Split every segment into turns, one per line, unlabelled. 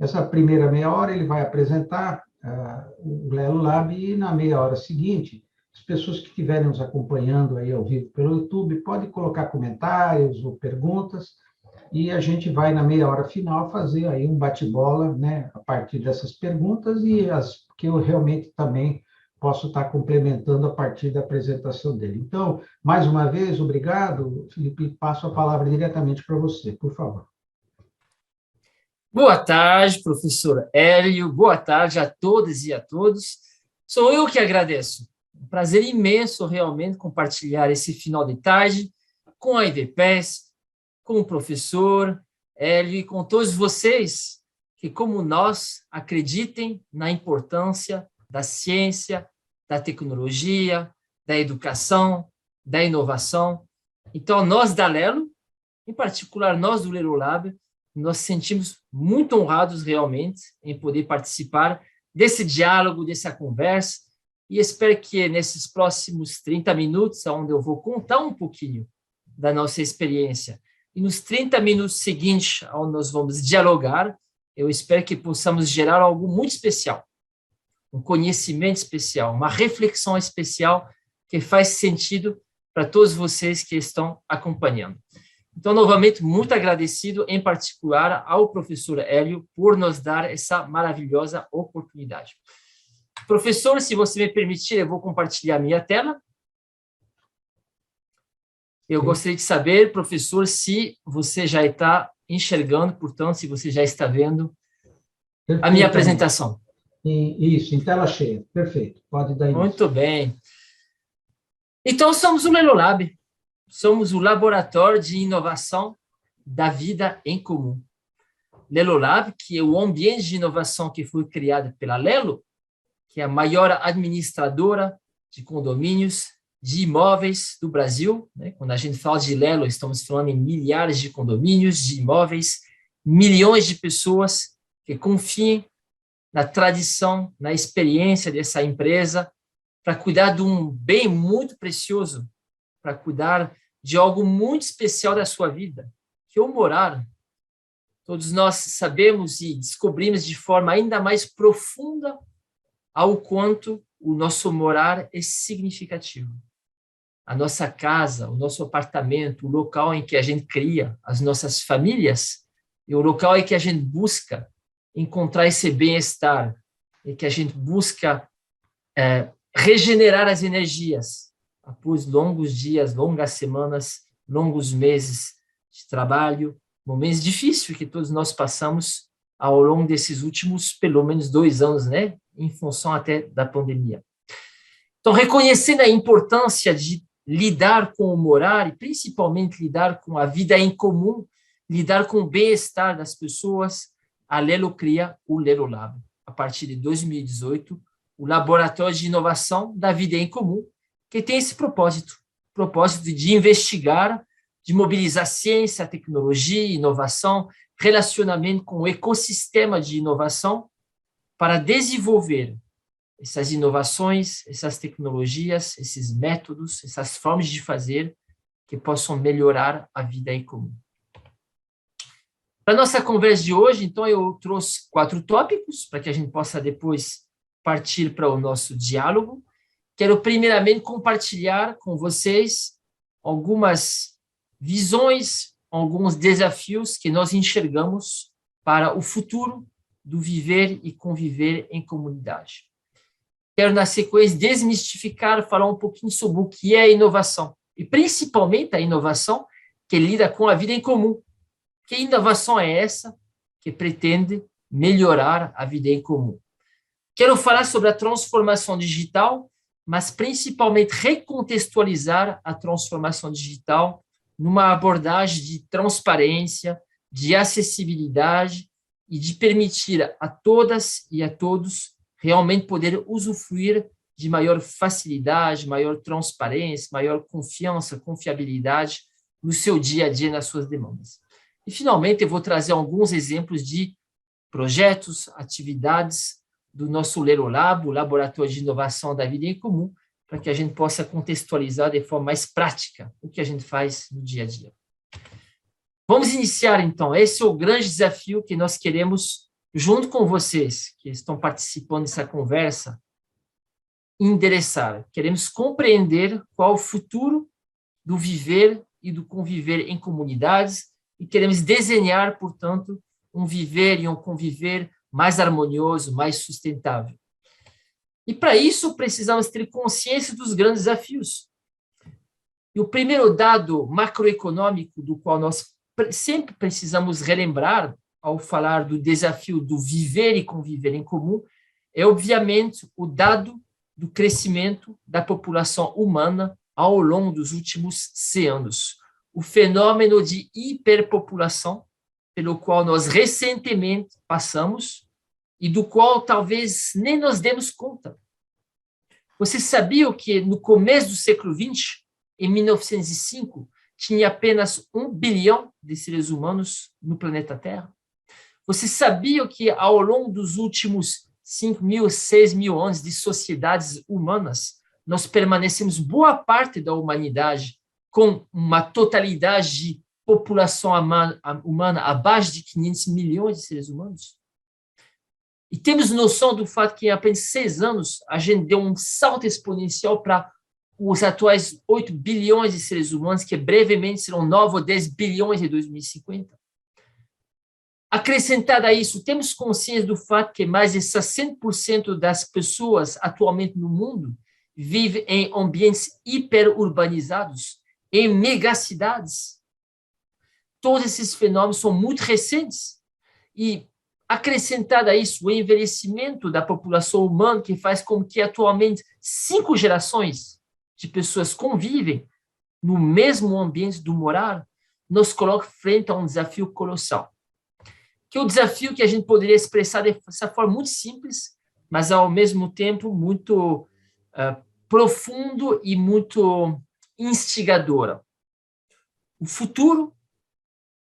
Essa primeira meia hora ele vai apresentar o Lelo Lab e na meia hora seguinte, as pessoas que estiverem nos acompanhando aí ao vivo pelo YouTube podem colocar comentários ou perguntas e a gente vai na meia hora final fazer aí um bate-bola, né, a partir dessas perguntas e as que eu realmente também posso estar complementando a partir da apresentação dele. Então, mais uma vez, obrigado, Felipe, passo a palavra diretamente para você, por favor.
Boa tarde, professor Hélio. Boa tarde a todas e a todos. Sou eu que agradeço. Um prazer imenso, realmente, compartilhar esse final de tarde com a IDPES, com o professor Hélio e com todos vocês que, como nós, acreditem na importância da ciência, da tecnologia, da educação, da inovação. Então, nós da Lelo, em particular nós do Lelo Lab, nós sentimos muito honrados realmente em poder participar desse diálogo, dessa conversa, e espero que nesses próximos 30 minutos, onde eu vou contar um pouquinho da nossa experiência, e nos 30 minutos seguintes, onde nós vamos dialogar, eu espero que possamos gerar algo muito especial, um conhecimento especial, uma reflexão especial que faz sentido para todos vocês que estão acompanhando. Então, novamente, muito agradecido, em particular, ao professor Hélio, por nos dar essa maravilhosa oportunidade. Professor, se você me permitir, eu vou compartilhar minha tela. Eu gostaria de saber, professor, se você já está enxergando, portanto, se você já está vendo a minha apresentação.
Isso, em tela cheia. Perfeito. Pode dar início.
Muito bem. Então, somos o Lelo Lab. Somos o laboratório de inovação da vida em comum. Lelo Lab, que é o ambiente de inovação que foi criado pela Lelo, que é a maior administradora de condomínios, de imóveis do Brasil. Né? Quando a gente fala de Lelo, estamos falando em milhares de condomínios, de imóveis, milhões de pessoas que confiam na tradição, na experiência dessa empresa para cuidar de um bem muito precioso, para cuidar de algo muito especial da sua vida, que é o morar. Todos nós sabemos e descobrimos de forma ainda mais profunda ao quanto o nosso morar é significativo. A nossa casa, o nosso apartamento, o local em que a gente cria as nossas famílias, é o local em que a gente busca encontrar esse bem-estar, em que a gente busca regenerar as energias, após longos dias, longas semanas, longos meses de trabalho, momentos difíceis que todos nós passamos ao longo desses últimos, pelo menos 2 anos, né? Em função até da pandemia. Então, reconhecendo a importância de lidar com o morar e principalmente lidar com a vida em comum, lidar com o bem-estar das pessoas, a Lelo cria o Lelo Lab. A partir de 2018, o Laboratório de Inovação da Vida em Comum, que tem esse propósito de investigar, de mobilizar ciência, tecnologia, inovação, relacionamento com o ecossistema de inovação para desenvolver essas inovações, essas tecnologias, esses métodos, essas formas de fazer que possam melhorar a vida em comum. Para a nossa conversa de hoje, então, eu trouxe 4 tópicos para que a gente possa depois partir para o nosso diálogo. Quero primeiramente compartilhar com vocês algumas visões, alguns desafios que nós enxergamos para o futuro do viver e conviver em comunidade. Quero, na sequência, desmistificar, falar um pouquinho sobre o que é a inovação, e principalmente a inovação que lida com a vida em comum. Que inovação é essa que pretende melhorar a vida em comum? Quero falar sobre a transformação digital, mas principalmente recontextualizar a transformação digital numa abordagem de transparência, de acessibilidade e de permitir a todas e a todos realmente poder usufruir de maior facilidade, maior transparência, maior confiança, confiabilidade no seu dia a dia, nas suas demandas. E, finalmente, eu vou trazer alguns exemplos de projetos, atividades do nosso Lelo Lab, o Laboratório de Inovação da Vida em Comum, para que a gente possa contextualizar de forma mais prática o que a gente faz no dia a dia. Vamos iniciar, então. Esse é o grande desafio que nós queremos junto com vocês que estão participando dessa conversa, endereçar. Queremos compreender qual o futuro do viver e do conviver em comunidades e queremos desenhar, portanto, um viver e um conviver mais harmonioso, mais sustentável. E para isso precisamos ter consciência dos grandes desafios. E o primeiro dado macroeconômico do qual nós sempre precisamos relembrar ao falar do desafio do viver e conviver em comum é, obviamente, o dado do crescimento da população humana ao longo dos últimos 100 anos. O fenômeno de hiperpopulação, pelo qual nós recentemente passamos e do qual talvez nem nos demos conta. Você sabia que no começo do século XX, em 1905, tinha apenas 1 bilhão de seres humanos no planeta Terra? Você sabia que ao longo dos últimos 5.000, 6.000 anos de sociedades humanas, nós permanecemos boa parte da humanidade com uma totalidade de população humana abaixo de 500 milhões de seres humanos? E temos noção do fato que em apenas 6 anos a gente deu um salto exponencial para os atuais 8 bilhões de seres humanos, que brevemente serão 9 ou 10 bilhões em 2050. Acrescentado a isso, temos consciência do fato que mais de 60% das pessoas atualmente no mundo vivem em ambientes hiperurbanizados, em megacidades. Todos esses fenômenos são muito recentes e, acrescentado a isso, o envelhecimento da população humana, que faz com que atualmente 5 gerações de pessoas convivem no mesmo ambiente do morar, nos coloca frente a um desafio colossal. Que é o desafio que a gente poderia expressar dessa forma muito simples, mas ao mesmo tempo muito profundo e muito instigadora. O futuro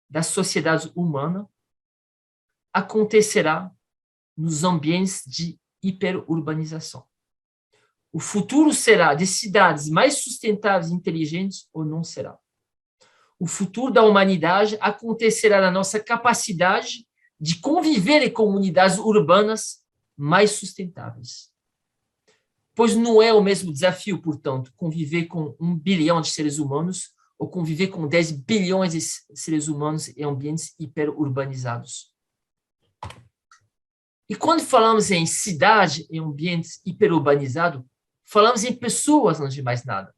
da sociedade humana acontecerá nos ambientes de hiperurbanização. O futuro será de cidades mais sustentáveis e inteligentes ou não será. O futuro da humanidade acontecerá na nossa capacidade de conviver em comunidades urbanas mais sustentáveis. Pois não é o mesmo desafio, portanto, conviver com 1 bilhão de seres humanos ou conviver com 10 bilhões de seres humanos em ambientes hiperurbanizados. E quando falamos em cidade, em ambientes hiperurbanizados, falamos em pessoas, antes de mais nada.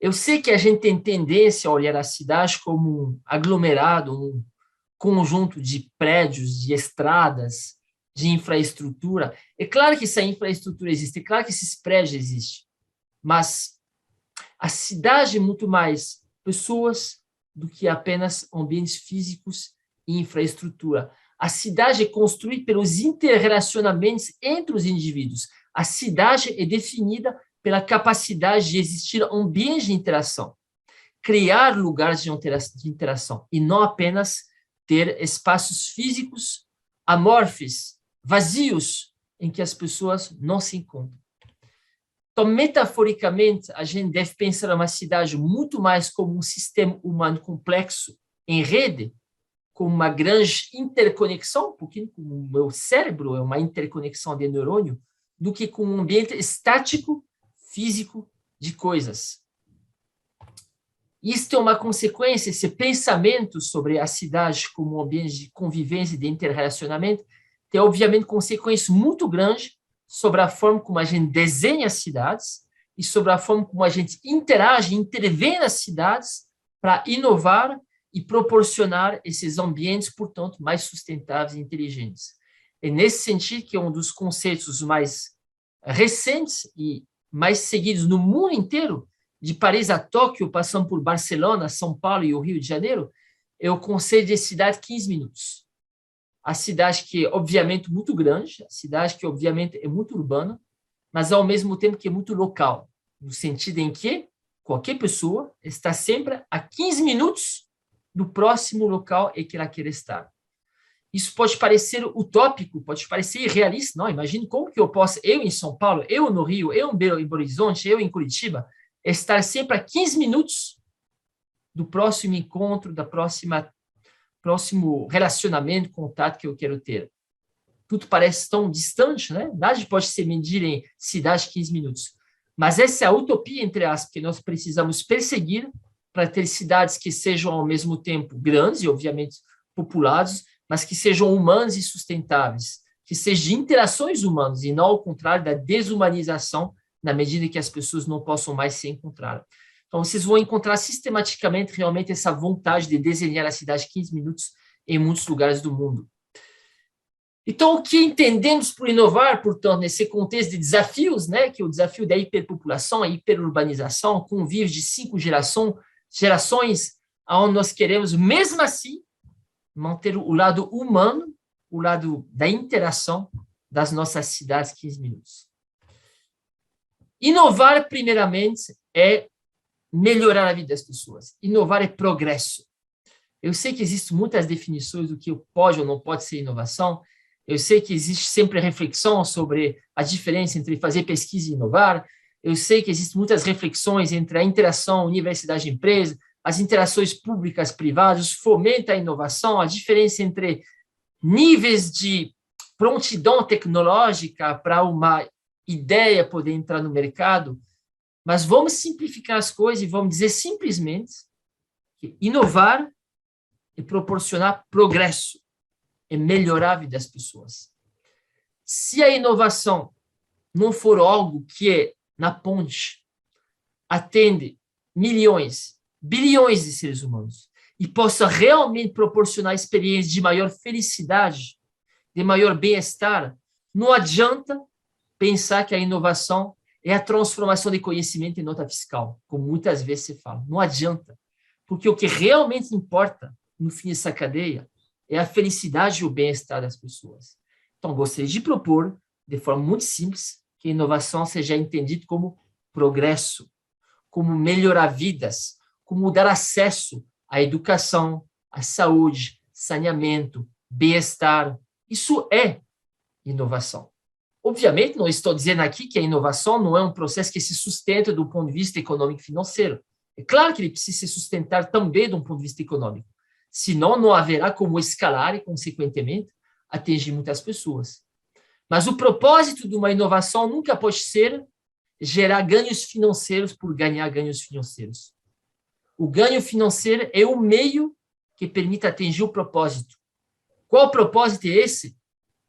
Eu sei que a gente tem tendência a olhar a cidade como um aglomerado, um conjunto de prédios, de estradas, de infraestrutura. É claro que essa infraestrutura existe, é claro que esses prédios existem, mas a cidade é muito mais pessoas do que apenas ambientes físicos e infraestrutura. A cidade é construída pelos interrelacionamentos entre os indivíduos. A cidade é definida pela capacidade de existir ambientes de interação, criar lugares de interação, e não apenas ter espaços físicos amorfos, vazios, em que as pessoas não se encontram. Então, metaforicamente, a gente deve pensar uma cidade muito mais como um sistema humano complexo em rede, como uma grande interconexão, porque o meu cérebro é uma interconexão de neurônio, do que com um ambiente estático, físico de coisas. Isto é uma consequência, esse pensamento sobre a cidade como um ambiente de convivência e de interrelacionamento tem, obviamente, consequências muito grandes sobre a forma como a gente desenha as cidades e sobre a forma como a gente interage, intervém nas cidades para inovar e proporcionar esses ambientes, portanto, mais sustentáveis e inteligentes. É nesse sentido que é um dos conceitos mais recentes e mais seguidos no mundo inteiro, de Paris a Tóquio, passando por Barcelona, São Paulo e o Rio de Janeiro, é o conceito de cidade 15 minutos. A cidade que é, obviamente, muito grande, a cidade que, obviamente, é muito urbana, mas, ao mesmo tempo, que é muito local, no sentido em que qualquer pessoa está sempre a 15 minutos do próximo local em que ela quer estar. Isso pode parecer utópico, pode parecer irrealista. Não, imagine como que eu posso, eu em São Paulo, eu no Rio, eu em Belo Horizonte, eu em Curitiba, estar sempre a 15 minutos do próximo encontro, da próxima próximo relacionamento, contato que eu quero ter. Tudo parece tão distante, né? Nada pode ser medido em cidade de 15 minutos. Mas essa é a utopia, entre aspas, que nós precisamos perseguir para ter cidades que sejam, ao mesmo tempo, grandes e, obviamente, populadas, mas que sejam humanas e sustentáveis, que sejam de interações humanas e não, ao contrário, da desumanização, na medida que as pessoas não possam mais se encontrar. Então, vocês vão encontrar sistematicamente, realmente, essa vontade de desenhar a cidade de 15 minutos em muitos lugares do mundo. Então, o que entendemos por inovar, portanto, nesse contexto de desafios, né, que é o desafio da hiperpopulação, a hiperurbanização, o convívio de 5 gerações, onde nós queremos, mesmo assim, manter o lado humano, o lado da interação das nossas cidades 15 minutos. Inovar, primeiramente, é melhorar a vida das pessoas. Inovar é progresso. Eu sei que existem muitas definições do que pode ou não pode ser inovação. Eu sei que existe sempre reflexão sobre a diferença entre fazer pesquisa e inovar. Eu sei que existem muitas reflexões entre a interação universidade-empresa, as interações públicas-privadas, fomenta a inovação, a diferença entre níveis de prontidão tecnológica para uma ideia poder entrar no mercado. Mas vamos simplificar as coisas e vamos dizer simplesmente que inovar é proporcionar progresso, é melhorar a vida das pessoas. Se a inovação não for algo que é na ponte, atende milhões, bilhões de seres humanos e possa realmente proporcionar experiências de maior felicidade, de maior bem-estar, não adianta pensar que a inovação é a transformação de conhecimento em nota fiscal, como muitas vezes se fala. Não adianta, porque o que realmente importa no fim dessa cadeia é a felicidade e o bem-estar das pessoas. Então, gostaria de propor, de forma muito simples, que a inovação seja entendida como progresso, como melhorar vidas, como dar acesso à educação, à saúde, saneamento, bem-estar. Isso é inovação. Obviamente, não estou dizendo aqui que a inovação não é um processo que se sustenta do ponto de vista econômico e financeiro. É claro que ele precisa se sustentar também do ponto de vista econômico. Senão, não haverá como escalar e, consequentemente, atingir muitas pessoas. Mas o propósito de uma inovação nunca pode ser gerar ganhos financeiros por ganhar ganhos financeiros. O ganho financeiro é o meio que permite atingir o propósito. Qual o propósito é esse?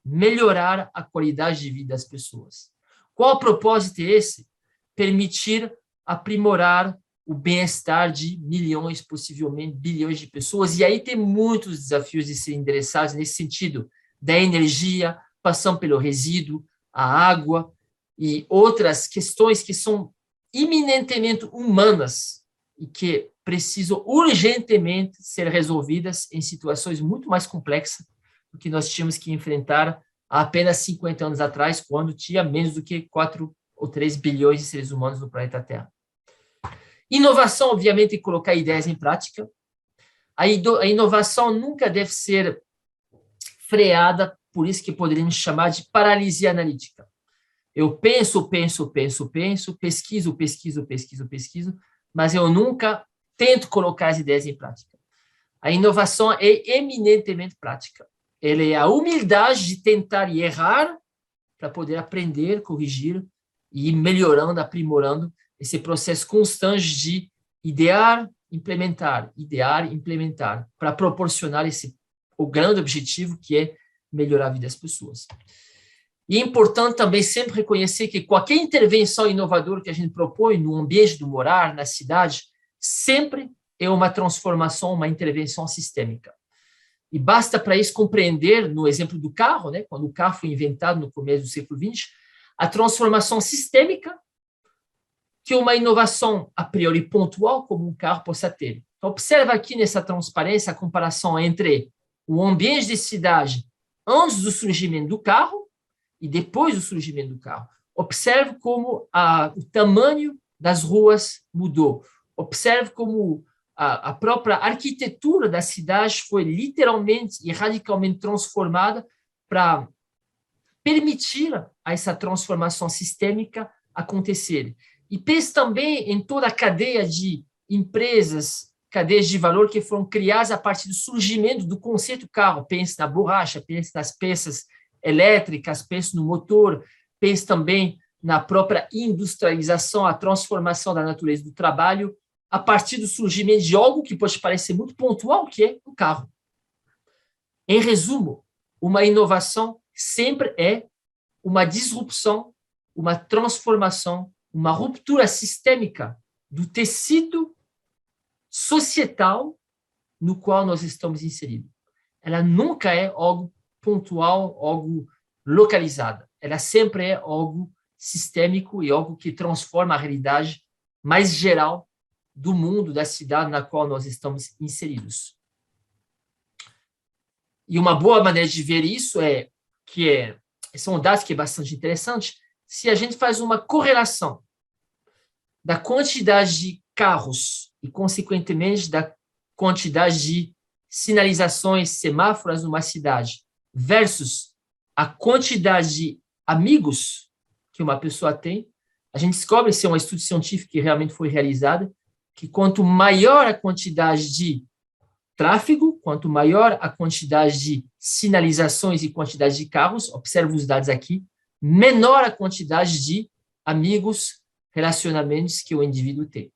Melhorar a qualidade de vida das pessoas. Qual o propósito é esse? Permitir aprimorar o bem-estar de milhões, possivelmente bilhões de pessoas. E aí tem muitos desafios de serem endereçados nesse sentido, da energia, passando pelo resíduo, a água e outras questões que são eminentemente humanas e que precisam urgentemente ser resolvidas em situações muito mais complexas do que nós tínhamos que enfrentar há apenas 50 anos atrás, quando tinha menos do que 4 ou 3 bilhões de seres humanos no planeta Terra. Inovação, obviamente, é colocar ideias em prática. A inovação nunca deve ser freada, por isso que poderíamos chamar de paralisia analítica. Eu penso, pesquiso, mas eu nunca tento colocar as ideias em prática. A inovação é eminentemente prática. Ela é a humildade de tentar e errar para poder aprender, corrigir e ir melhorando, aprimorando esse processo constante de idear, implementar, para proporcionar o grande objetivo que é melhorar a vida das pessoas. E é importante também sempre reconhecer que qualquer intervenção inovadora que a gente propõe no ambiente do morar, na cidade, sempre é uma transformação, uma intervenção sistêmica. E basta para isso compreender, no exemplo do carro, né, quando o carro foi inventado no começo do século XX, a transformação sistêmica que uma inovação a priori pontual como um carro possa ter. Então, observa aqui nessa transparência a comparação entre o ambiente de cidade antes do surgimento do carro e depois do surgimento do carro. Observe como o tamanho das ruas mudou. Observe como a própria arquitetura da cidade foi literalmente e radicalmente transformada para permitir a essa transformação sistêmica acontecer. E pense também em toda a cadeia de empresas cadeias de valor que foram criadas a partir do surgimento do conceito carro. Pense na borracha, pense nas peças elétricas, pense no motor, pense também na própria industrialização, a transformação da natureza do trabalho, a partir do surgimento de algo que pode parecer muito pontual, que é o carro. Em resumo, uma inovação sempre é uma disrupção, uma transformação, uma ruptura sistêmica do tecido societal no qual nós estamos inseridos. Ela nunca é algo pontual, algo localizado. Ela sempre é algo sistêmico e algo que transforma a realidade mais geral do mundo, da cidade na qual nós estamos inseridos. E uma boa maneira de ver isso são dados que é bastante interessante, se a gente faz uma correlação da quantidade de carros e, consequentemente, da quantidade de sinalizações, semáforos numa cidade, versus a quantidade de amigos que uma pessoa tem, a gente descobre, se é um estudo científico que realmente foi realizado, que quanto maior a quantidade de tráfego, quanto maior a quantidade de sinalizações e quantidade de carros, observe os dados aqui, menor a quantidade de amigos, relacionamentos que o indivíduo tem.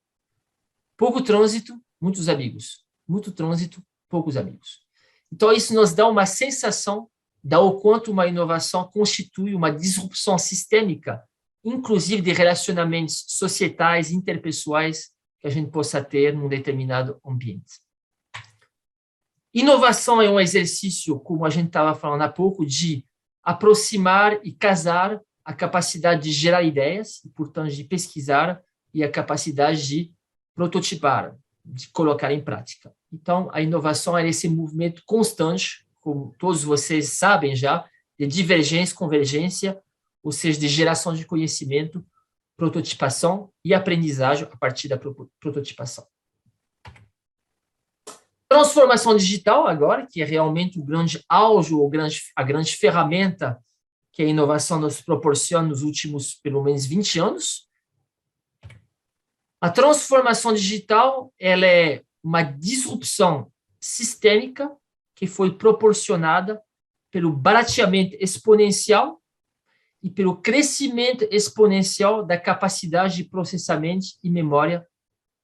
Pouco trânsito, muitos amigos. Muito trânsito, poucos amigos. Então, isso nos dá uma sensação do quanto uma inovação constitui uma disrupção sistêmica, inclusive de relacionamentos societais, interpessoais, que a gente possa ter num determinado ambiente. Inovação é um exercício, como a gente estava falando há pouco, de aproximar e casar a capacidade de gerar ideias, e, portanto, de pesquisar, e a capacidade de prototipar, de colocar em prática. Então, a inovação é esse movimento constante, como todos vocês sabem já, de divergência, convergência, ou seja, de geração de conhecimento, prototipação e aprendizagem a partir da prototipação. Transformação digital agora, que é realmente o grande auge, a grande ferramenta que a inovação nos proporciona nos últimos, pelo menos, 20 anos. A transformação digital, ela é uma disrupção sistêmica que foi proporcionada pelo barateamento exponencial e pelo crescimento exponencial da capacidade de processamento e memória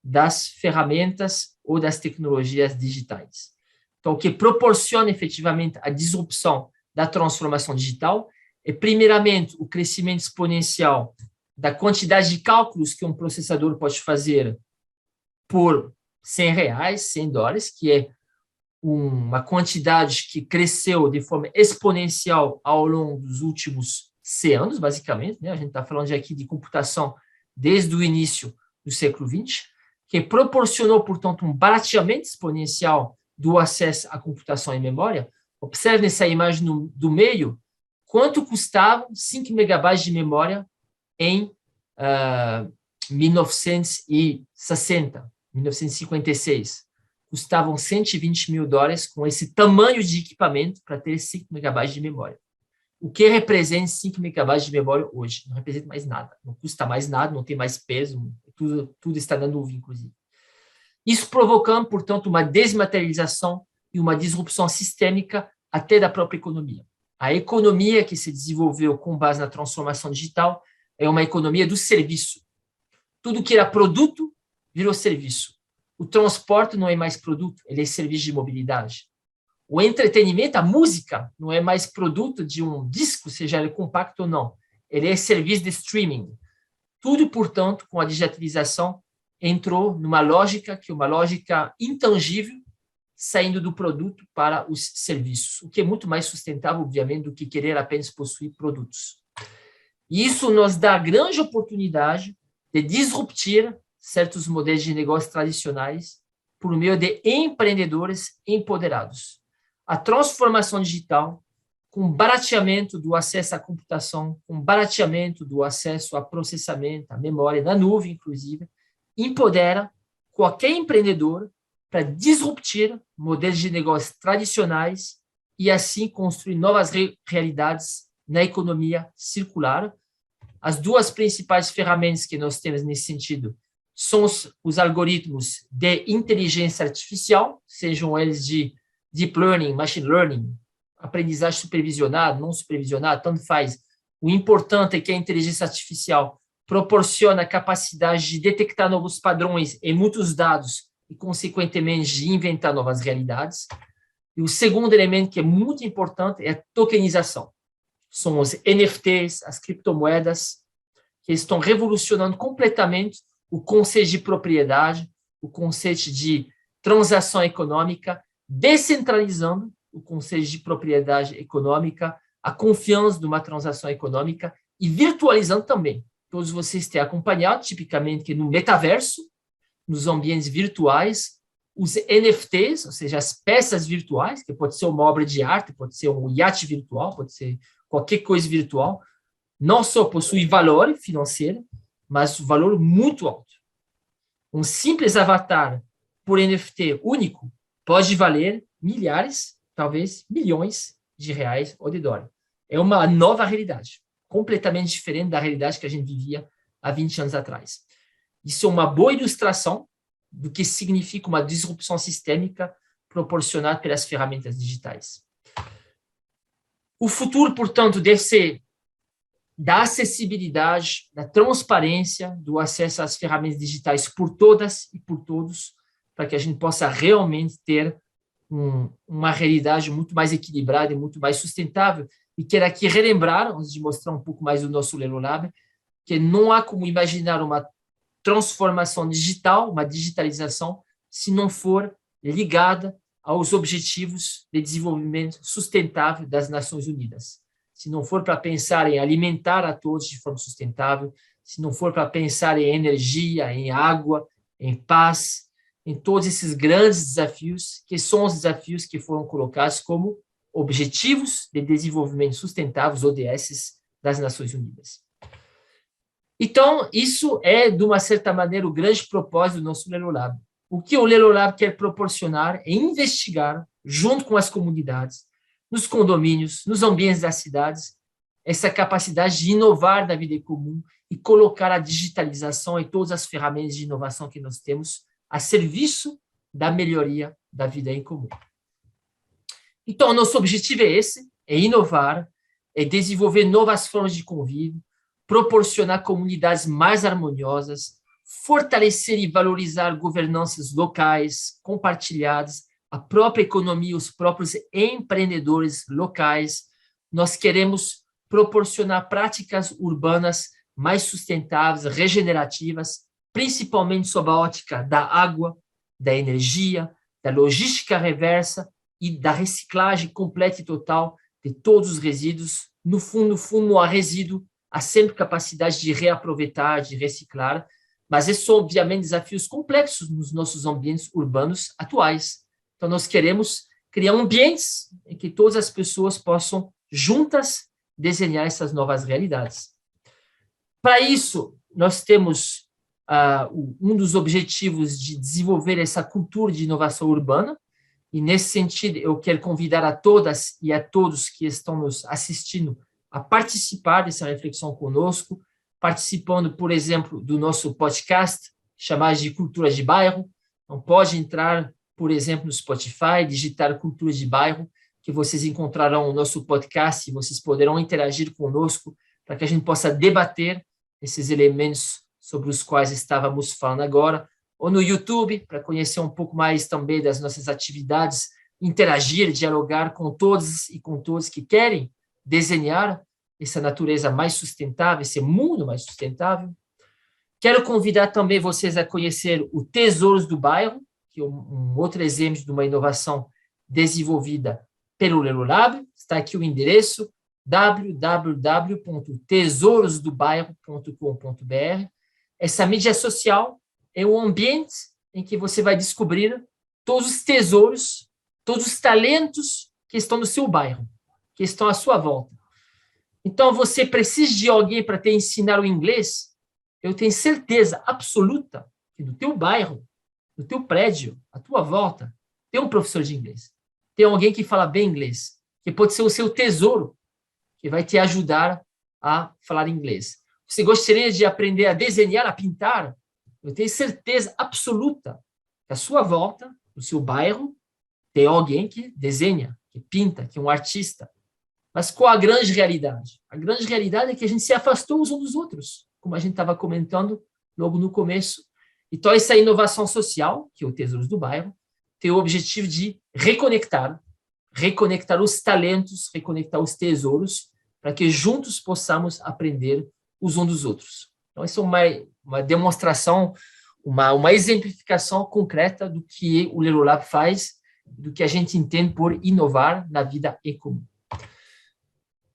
das ferramentas ou das tecnologias digitais. Então, o que proporciona efetivamente a disrupção da transformação digital é, primeiramente, o crescimento exponencial da quantidade de cálculos que um processador pode fazer por R$100, $100, que é uma quantidade que cresceu de forma exponencial ao longo dos últimos 100 anos, basicamente, né? A gente está falando aqui de computação desde o início do século XX, que proporcionou, portanto, um barateamento exponencial do acesso à computação em memória. Observe nessa imagem do meio, quanto custavam 5 megabytes de memória em 1960, 1956. Custavam $120 mil com esse tamanho de equipamento para ter 5 megabytes de memória. O que representa 5 megabytes de memória hoje? Não representa mais nada, não custa mais nada, não tem mais peso, tudo está na nuvem, inclusive. Isso provocando, portanto, uma desmaterialização e uma disrupção sistêmica até da própria economia. A economia que se desenvolveu com base na transformação digital é uma economia do serviço. Tudo que era produto virou serviço. O transporte não é mais produto, ele é serviço de mobilidade. O entretenimento, a música, não é mais produto de um disco, seja ele compacto ou não. Ele é serviço de streaming. Tudo, portanto, com a digitalização, entrou numa lógica que é uma lógica intangível, saindo do produto para os serviços, o que é muito mais sustentável, obviamente, do que querer apenas possuir produtos. E isso nos dá a grande oportunidade de disruptir certos modelos de negócio tradicionais por meio de empreendedores empoderados. A transformação digital, com barateamento do acesso à computação, com barateamento do acesso a processamento, à memória, na nuvem, inclusive, empodera qualquer empreendedor para disruptir modelos de negócios tradicionais e, assim, construir novas realidades na economia circular. As duas principais ferramentas que nós temos nesse sentido são os algoritmos de inteligência artificial, sejam eles de deep learning, machine learning, aprendizagem supervisionada, não supervisionada, tanto faz. O importante é que a inteligência artificial proporciona a capacidade de detectar novos padrões em muitos dados e, consequentemente, de inventar novas realidades. E o segundo elemento que é muito importante é a tokenização. São os NFTs, as criptomoedas, que estão revolucionando completamente o conceito de propriedade, o conceito de transação econômica, descentralizando o conceito de propriedade econômica, a confiança de uma transação econômica e virtualizando também. Todos vocês têm acompanhado, tipicamente, que no metaverso, nos ambientes virtuais, os NFTs, ou seja, as peças virtuais, que pode ser uma obra de arte, pode ser um iate virtual, pode ser qualquer coisa virtual, não só possui valor financeiro, mas valor muito alto. Um simples avatar por NFT único pode valer milhares, talvez milhões de reais ou de dólares. É uma nova realidade, completamente diferente da realidade que a gente vivia há 20 anos atrás. Isso é uma boa ilustração do que significa uma disrupção sistêmica proporcionada pelas ferramentas digitais. O futuro, portanto, deve ser da acessibilidade, da transparência, do acesso às ferramentas digitais por todas e por todos, para que a gente possa realmente ter uma realidade muito mais equilibrada e muito mais sustentável. E quero aqui relembrar, antes de mostrar um pouco mais do nosso Lelo Lab, que não há como imaginar uma transformação digital, uma digitalização, se não for ligada aos Objetivos de Desenvolvimento Sustentável das Nações Unidas. Se não for para pensar em alimentar a todos de forma sustentável, se não for para pensar em energia, em água, em paz, em todos esses grandes desafios, que são os desafios que foram colocados como Objetivos de Desenvolvimento Sustentável, ODS, das Nações Unidas. Então, isso é, de uma certa maneira, o grande propósito do nosso Lelo Lab. O que o Lelo Lab quer proporcionar é investigar, junto com as comunidades, nos condomínios, nos ambientes das cidades, essa capacidade de inovar na vida em comum e colocar a digitalização e todas as ferramentas de inovação que nós temos a serviço da melhoria da vida em comum. Então, nosso objetivo é esse, é inovar, é desenvolver novas formas de convívio, proporcionar comunidades mais harmoniosas, fortalecer e valorizar governanças locais, compartilhadas, a própria economia, os próprios empreendedores locais. Nós queremos proporcionar práticas urbanas mais sustentáveis, regenerativas, principalmente sob a ótica da água, da energia, da logística reversa e da reciclagem completa e total de todos os resíduos. No fundo, não há resíduo, há sempre capacidade de reaproveitar, de reciclar, mas esses são, obviamente, desafios complexos nos nossos ambientes urbanos atuais. Então, nós queremos criar ambientes em que todas as pessoas possam, juntas, desenhar essas novas realidades. Para isso, nós temos um dos objetivos de desenvolver essa cultura de inovação urbana, e, nesse sentido, eu quero convidar a todas e a todos que estão nos assistindo a participar dessa reflexão conosco, participando, por exemplo, do nosso podcast, chamado de Cultura de Bairro. Então, pode entrar, por exemplo, no Spotify, digitar Cultura de Bairro, que vocês encontrarão o nosso podcast e vocês poderão interagir conosco para que a gente possa debater esses elementos sobre os quais estávamos falando agora, ou no YouTube, para conhecer um pouco mais também das nossas atividades, interagir, dialogar com todos e com todos que querem desenhar essa natureza mais sustentável, esse mundo mais sustentável. Quero convidar também vocês a conhecer o Tesouros do Bairro, que é um outro exemplo de uma inovação desenvolvida pelo Lelo Lab. Está aqui o endereço www.tesourosdobairro.com.br. Essa mídia social é um ambiente em que você vai descobrir todos os tesouros, todos os talentos que estão no seu bairro, que estão à sua volta. Então, você precisa de alguém para te ensinar o inglês? Eu tenho certeza absoluta que no teu bairro, no teu prédio, à tua volta, tem um professor de inglês. Tem alguém que fala bem inglês, que pode ser o seu tesouro, que vai te ajudar a falar inglês. Você gostaria de aprender a desenhar, a pintar? eu tenho certeza absoluta que à sua volta, no seu bairro, tem alguém que desenha, que pinta, que é um artista. Mas qual a grande realidade? A grande realidade é que a gente se afastou uns dos outros, como a gente estava comentando logo no começo. Então, essa inovação social, que é o Tesouros do Bairro, tem o objetivo de reconectar os talentos, reconectar os tesouros, para que juntos possamos aprender uns dos outros. Então, isso é uma demonstração, uma exemplificação concreta do que o Lelolab faz, do que a gente entende por inovar na vida em comum.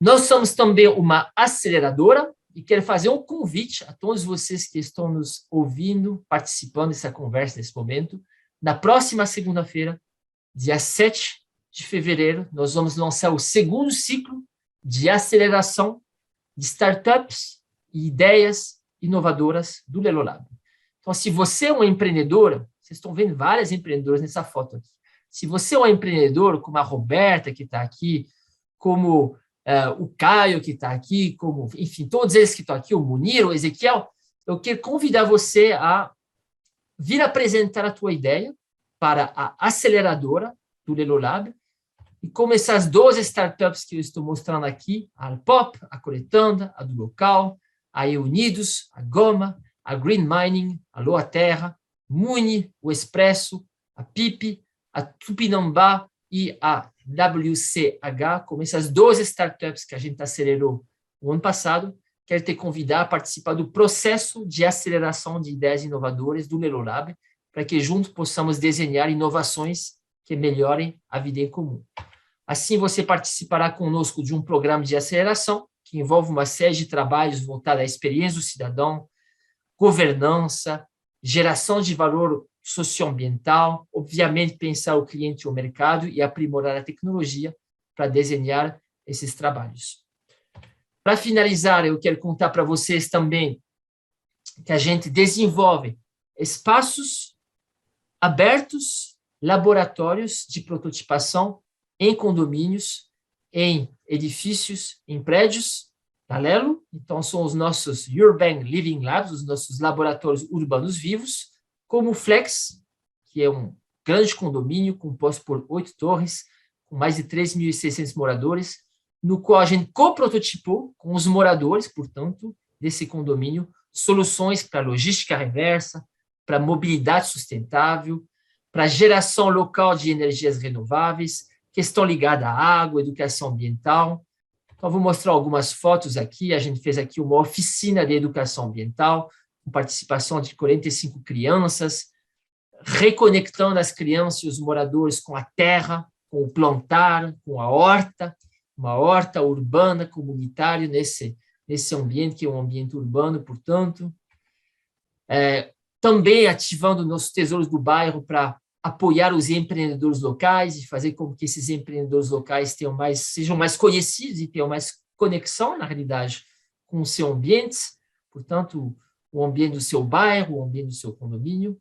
Nós somos também uma aceleradora e quero fazer um convite a todos vocês que estão nos ouvindo, participando dessa conversa nesse momento. Na próxima segunda-feira, dia 7 de fevereiro, nós vamos lançar o segundo ciclo de aceleração de startups e ideias inovadoras do Lelolab. Então, se você é um empreendedor, vocês estão vendo várias empreendedoras nessa foto aqui. Se você é um empreendedor, como a Roberta, que está aqui, como o Caio, que está aqui, como, enfim, todos eles que estão aqui, o Munir, o Ezequiel, eu quero convidar você a vir apresentar a tua ideia para a aceleradora do Lelolab, e como essas 12 startups que eu estou mostrando aqui, a Alpop, a Coletanda, a do Local, a E-Unidos, a Goma, a Green Mining, a Loa Terra, Muni, o Expresso, a Pipe, a Tupinambá e a WCH, como essas 12 startups que a gente acelerou no ano passado, quero te convidar a participar do processo de aceleração de ideias inovadoras do Lelolab, para que juntos possamos desenhar inovações que melhorem a vida em comum. Assim, você participará conosco de um programa de aceleração, que envolve uma série de trabalhos voltados à experiência do cidadão, governança, geração de valor socioambiental, obviamente pensar o cliente e o mercado e aprimorar a tecnologia para desenhar esses trabalhos. Para finalizar, eu quero contar para vocês também que a gente desenvolve espaços abertos, laboratórios de prototipação em condomínios, em edifícios, em prédios da Lelo. Então, são os nossos Urban Living Labs, os nossos laboratórios urbanos vivos, como o Flex, que é um grande condomínio composto por 8 torres, com mais de 3.600 moradores, no qual a gente coprototipou com os moradores, portanto, desse condomínio, soluções para logística reversa, para mobilidade sustentável, para geração local de energias renováveis, questão ligada à água, educação ambiental. Então, vou mostrar algumas fotos aqui. A gente fez aqui uma oficina de educação ambiental, com participação de 45 crianças, reconectando as crianças e os moradores com a terra, com o plantar, com a horta, uma horta urbana, comunitária, nesse ambiente, que é um ambiente urbano, portanto. Também ativando nossos tesouros do bairro para apoiar os empreendedores locais e fazer com que esses empreendedores locais sejam mais conhecidos e tenham mais conexão, na realidade, com o seu ambiente, portanto, o ambiente do seu bairro, o ambiente do seu condomínio.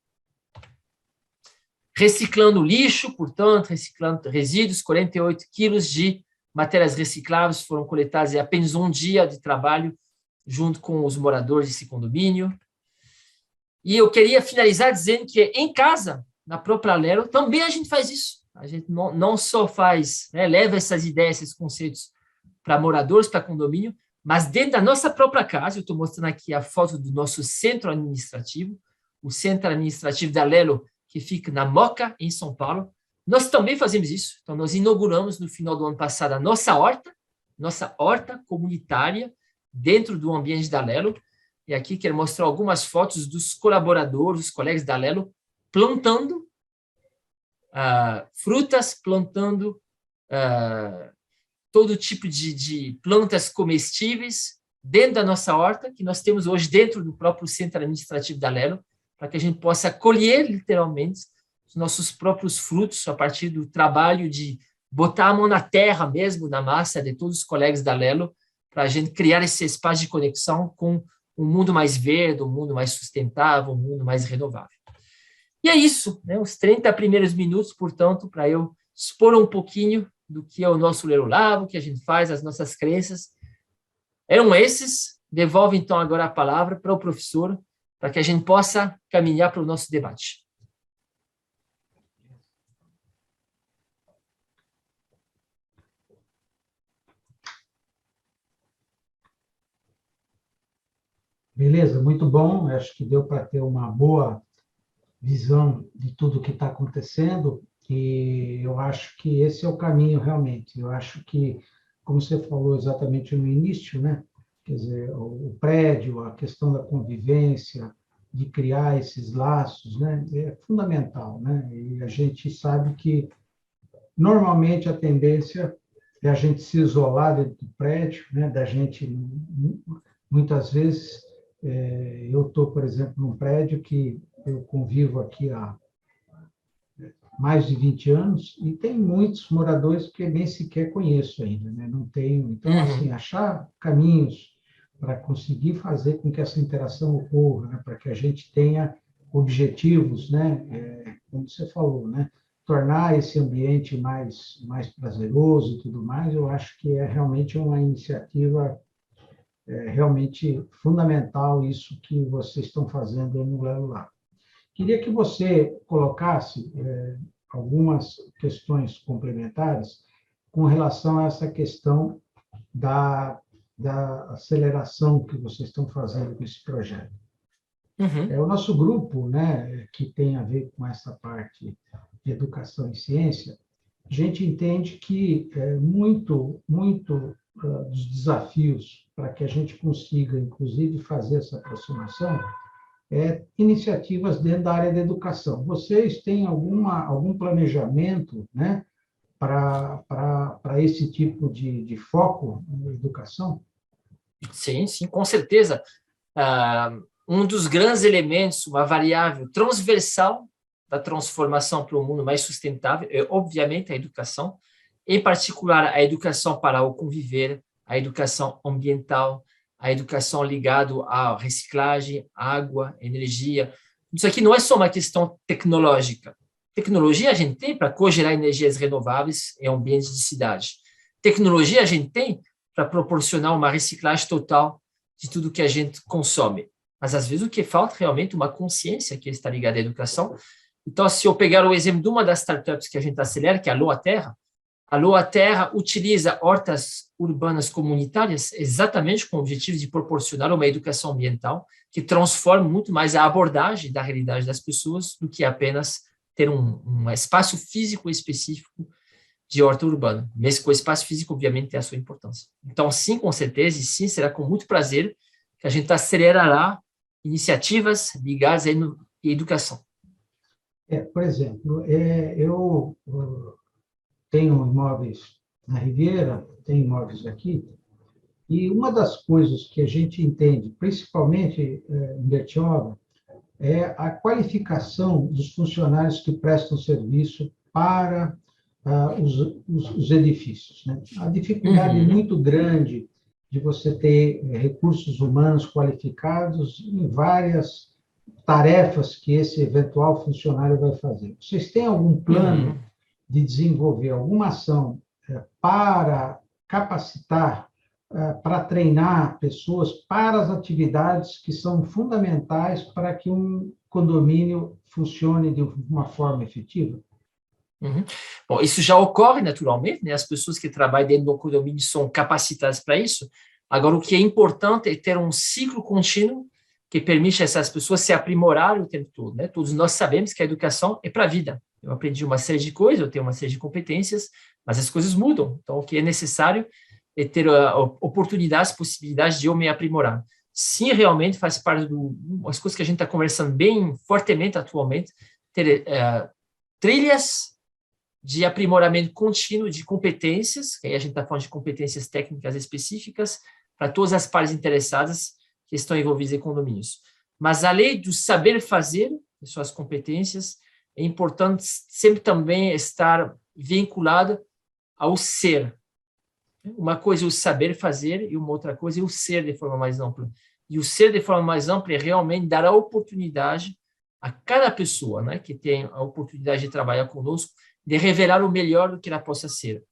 Reciclando lixo, portanto, reciclando resíduos, 48 quilos de matérias recicláveis foram coletadas em apenas um dia de trabalho junto com os moradores desse condomínio. E eu queria finalizar dizendo que em casa, na própria Lelo, também a gente faz isso. A gente não só faz, leva essas ideias, esses conceitos para moradores, para condomínio, mas dentro da nossa própria casa. Eu estou mostrando aqui a foto do nosso centro administrativo, o centro administrativo da Lelo, que fica na Moca, em São Paulo. Nós também fazemos isso. Então, nós inauguramos no final do ano passado a nossa horta comunitária, dentro do ambiente da Lelo. E aqui quero mostrar algumas fotos dos colaboradores, dos colegas da Lelo, plantando frutas, plantando todo tipo de plantas comestíveis dentro da nossa horta, que nós temos hoje dentro do próprio centro administrativo da Lelo, para que a gente possa colher, literalmente, os nossos próprios frutos a partir do trabalho de botar a mão na terra mesmo, na massa de todos os colegas da Lelo, para a gente criar esse espaço de conexão com um mundo mais verde, um mundo mais sustentável, um mundo mais renovável. E é isso, os 30 primeiros minutos, portanto, para eu expor um pouquinho do que é o nosso Lelolab, o que a gente faz, as nossas crenças. Eram esses. Devolvo, então, agora a palavra para o professor, para que a gente possa caminhar para o nosso debate.
Beleza, muito bom. Acho que deu para ter uma boa visão de tudo o que está acontecendo, e eu acho que esse é o caminho realmente. Eu acho que, como você falou exatamente no início, né? Quer dizer, o prédio, a questão da convivência, de criar esses laços, né? É fundamental, né? E a gente sabe que, normalmente, a tendência é a gente se isolar dentro do prédio, né? Da gente, muitas vezes, eu estou, por exemplo, num prédio que eu convivo aqui há mais de 20 anos, e tem muitos moradores que nem sequer conheço ainda, né? Não tenho. Então, assim, achar caminhos para conseguir fazer com que essa interação ocorra, né? Para que a gente tenha objetivos, né? Como você falou, né? Tornar esse ambiente mais prazeroso e tudo mais, eu acho que é realmente uma iniciativa realmente fundamental, isso que vocês estão fazendo no Lelo Lab. Queria que você colocasse algumas questões complementares com relação a essa questão da aceleração que vocês estão fazendo com esse projeto. O nosso grupo, né, que tem a ver com essa parte de educação e ciência, a gente entende que muito dos desafios para que a gente consiga, inclusive, fazer essa aproximação iniciativas dentro da área da educação. Vocês têm algum planejamento, né, para esse tipo de foco na educação?
Sim, sim, com certeza. Um dos grandes elementos, uma variável transversal da transformação para um mundo mais sustentável é, obviamente, a educação, em particular a educação para o conviver, a educação ambiental, a educação ligada à reciclagem, água, energia. Isso aqui não é só uma questão tecnológica. Tecnologia a gente tem para cogerar energias renováveis em ambientes de cidade. Tecnologia a gente tem para proporcionar uma reciclagem total de tudo que a gente consome. Mas, às vezes, o que falta realmente é uma consciência que está ligada à educação. Então, se eu pegar o exemplo de uma das startups que a gente acelera, que é a Loa Terra utiliza hortas urbanas comunitárias exatamente com o objetivo de proporcionar uma educação ambiental que transforme muito mais a abordagem da realidade das pessoas do que apenas ter um espaço físico específico de horta urbana. Mesmo com o espaço físico, obviamente, tem a sua importância. Então, sim, com certeza, e sim, será com muito prazer que a gente acelerará iniciativas ligadas à educação.
Por exemplo, eu tenho imóveis na Riviera, tenho imóveis aqui, e uma das coisas que a gente entende, principalmente em Bertioga, é a qualificação dos funcionários que prestam serviço para os edifícios, né? A dificuldade muito grande de você ter recursos humanos qualificados em várias tarefas que esse eventual funcionário vai fazer. Vocês têm algum plano de desenvolver alguma ação para capacitar, para treinar pessoas para as atividades que são fundamentais para que um condomínio funcione de uma forma efetiva?
Bom, isso já ocorre naturalmente, né? As pessoas que trabalham dentro do condomínio são capacitadas para isso. Agora, o que é importante é ter um ciclo contínuo que permite a essas pessoas se aprimorarem o tempo todo, né? Todos nós sabemos que a educação é para a vida. Eu aprendi uma série de coisas, eu tenho uma série de competências, mas as coisas mudam. Então, o que é necessário é ter oportunidades, possibilidades de eu me aprimorar. Sim, realmente faz parte das coisas que a gente está conversando bem fortemente atualmente, ter trilhas de aprimoramento contínuo de competências, que aí a gente está falando de competências técnicas específicas, para todas as partes interessadas que estão envolvidas em condomínios. Mas, além do saber fazer, de suas competências, é importante sempre também estar vinculado ao ser. Uma coisa é o saber fazer e uma outra coisa é o ser de forma mais ampla. E o ser de forma mais ampla é realmente dar a oportunidade a cada pessoa, né, que tem a oportunidade de trabalhar conosco, de revelar o melhor do que ela possa ser.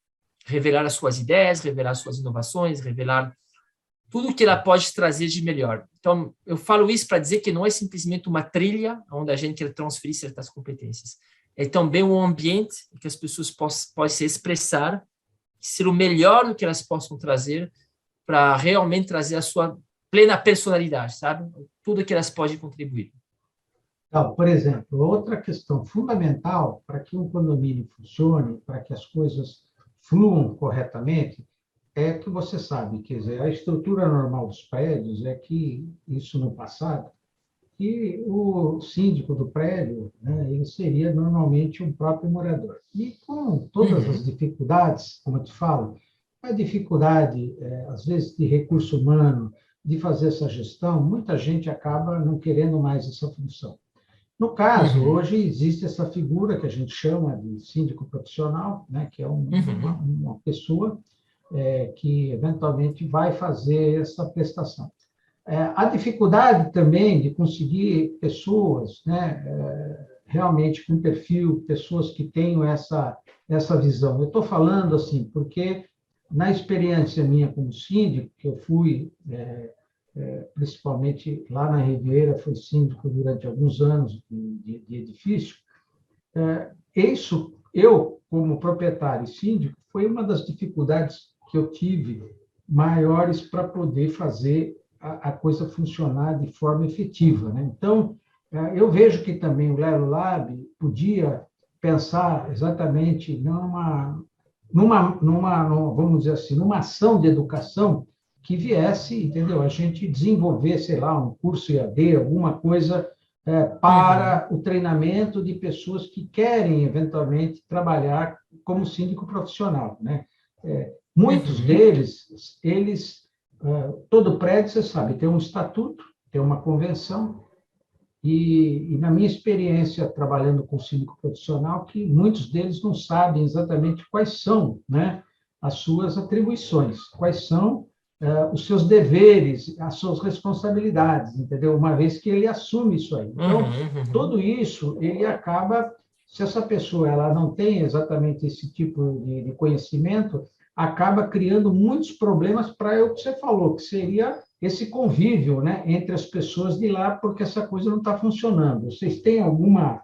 Revelar as suas ideias, revelar as suas inovações, revelar tudo que ela pode trazer de melhor. Então, eu falo isso para dizer que não é simplesmente uma trilha onde a gente quer transferir certas competências. É também um ambiente em que as pessoas possam se expressar, ser o melhor do que elas possam trazer para realmente trazer a sua plena personalidade, sabe? Tudo que elas podem contribuir.
Então, por exemplo, outra questão fundamental para que um condomínio funcione, para que as coisas fluam corretamente, é que você sabe, quer dizer, a estrutura normal dos prédios é que, isso no passado, que o síndico do prédio, né, ele seria normalmente um próprio morador. E com todas as dificuldades, como eu te falo, a dificuldade, às vezes, de recurso humano, de fazer essa gestão, muita gente acaba não querendo mais essa função. No caso, hoje existe essa figura que a gente chama de síndico profissional, né, que é uma pessoa que eventualmente vai fazer essa prestação. A dificuldade também de conseguir pessoas, né, realmente com perfil, pessoas que tenham essa visão. Eu estou falando assim, porque na experiência minha como síndico, que eu fui, principalmente lá na Ribeira, fui síndico durante alguns anos de edifício, isso, eu, como proprietário e síndico, foi uma das dificuldades que eu tive maiores para poder fazer a coisa funcionar de forma efetiva, né? Então, eu vejo que também o Lero Lab podia pensar exatamente vamos dizer assim, numa ação de educação que viesse, entendeu? A gente desenvolver, sei lá, um curso EAD, alguma coisa para o treinamento de pessoas que querem, eventualmente, trabalhar como síndico profissional, né? Muitos deles, todo prédio, você sabe, tem um estatuto, tem uma convenção, e na minha experiência trabalhando com síndico profissional, que muitos deles não sabem exatamente quais são, né, as suas atribuições, quais são os seus deveres, as suas responsabilidades, entendeu? Uma vez que ele assume isso aí. Então, tudo isso, ele acaba, se essa pessoa ela não tem exatamente esse tipo de conhecimento, acaba criando muitos problemas para o que você falou, que seria esse convívio, né, entre as pessoas de lá, porque essa coisa não está funcionando. Vocês têm alguma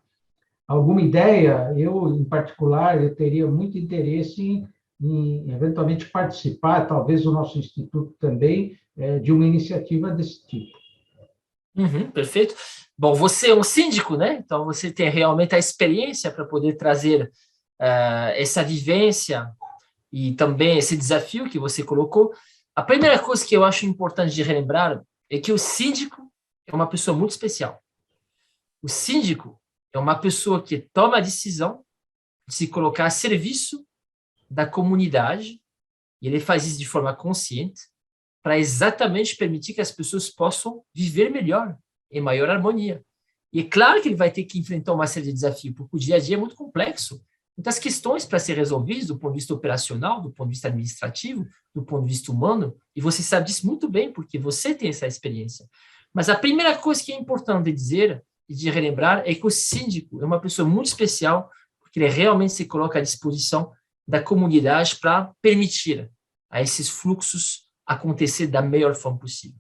ideia? Eu, em particular, eu teria muito interesse em eventualmente participar, talvez o nosso instituto também, de uma iniciativa desse tipo.
Perfeito. Bom, você é um síndico, né? Então, você tem realmente a experiência para poder trazer essa vivência e também esse desafio que você colocou. A primeira coisa que eu acho importante de relembrar é que o síndico é uma pessoa muito especial. O síndico é uma pessoa que toma a decisão de se colocar a serviço da comunidade, e ele faz isso de forma consciente, para exatamente permitir que as pessoas possam viver melhor, em maior harmonia. E é claro que ele vai ter que enfrentar uma série de desafios, porque o dia a dia é muito complexo, muitas questões para ser resolvidas do ponto de vista operacional, do ponto de vista administrativo, do ponto de vista humano, e você sabe disso muito bem, porque você tem essa experiência. Mas a primeira coisa que é importante dizer e de relembrar é que o síndico é uma pessoa muito especial, porque ele realmente se coloca à disposição da comunidade para permitir a esses fluxos acontecer da melhor forma possível.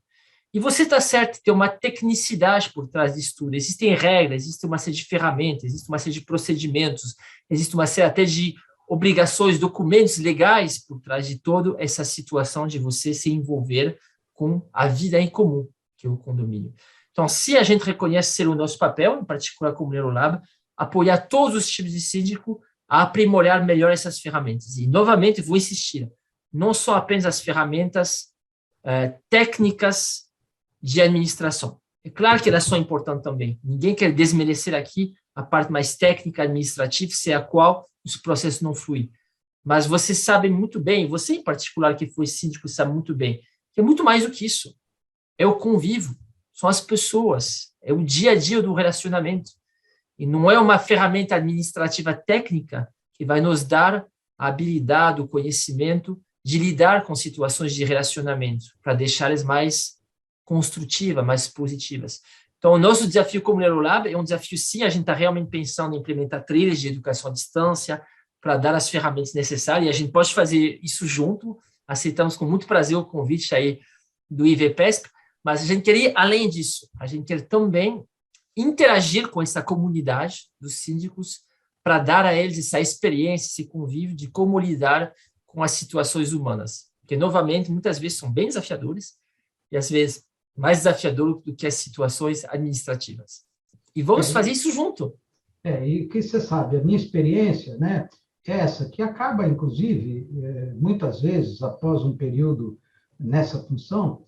E você está certo, tem uma tecnicidade por trás disso tudo. Existem regras, existe uma série de ferramentas, existe uma série de procedimentos, existe uma série até de obrigações, documentos legais por trás de toda essa situação de você se envolver com a vida em comum, que é o condomínio. Então, se a gente reconhece ser o nosso papel, em particular como Neurolab, apoiar todos os tipos de síndico a aprimorar melhor essas ferramentas. E, novamente, vou insistir, não só apenas as ferramentas técnicas de administração. É claro que elas são importantes também. Ninguém quer desmerecer aqui a parte mais técnica, administrativa, sem a qual os processos não fluem. Mas você sabe muito bem, você em particular que foi síndico sabe muito bem, que é muito mais do que isso. É o convívio, são as pessoas, é o dia a dia do relacionamento. E não é uma ferramenta administrativa técnica que vai nos dar a habilidade, o conhecimento de lidar com situações de relacionamento, para deixá-las mais construtivas, mais positivas. Então, o nosso desafio como Neurolab é um desafio, sim, a gente está realmente pensando em implementar trilhas de educação à distância, para dar as ferramentas necessárias, e a gente pode fazer isso junto. Aceitamos com muito prazer o convite aí do IVPESP, mas a gente queria, além disso, a gente quer também interagir com essa comunidade dos síndicos para dar a eles essa experiência, esse convívio de como lidar com as situações humanas, que, novamente, muitas vezes são bem desafiadoras e, às vezes, mais desafiadoras do que as situações administrativas. E vamos fazer isso junto.
E que você sabe, a minha experiência, né, é essa, que acaba, inclusive, muitas vezes, após um período nessa função,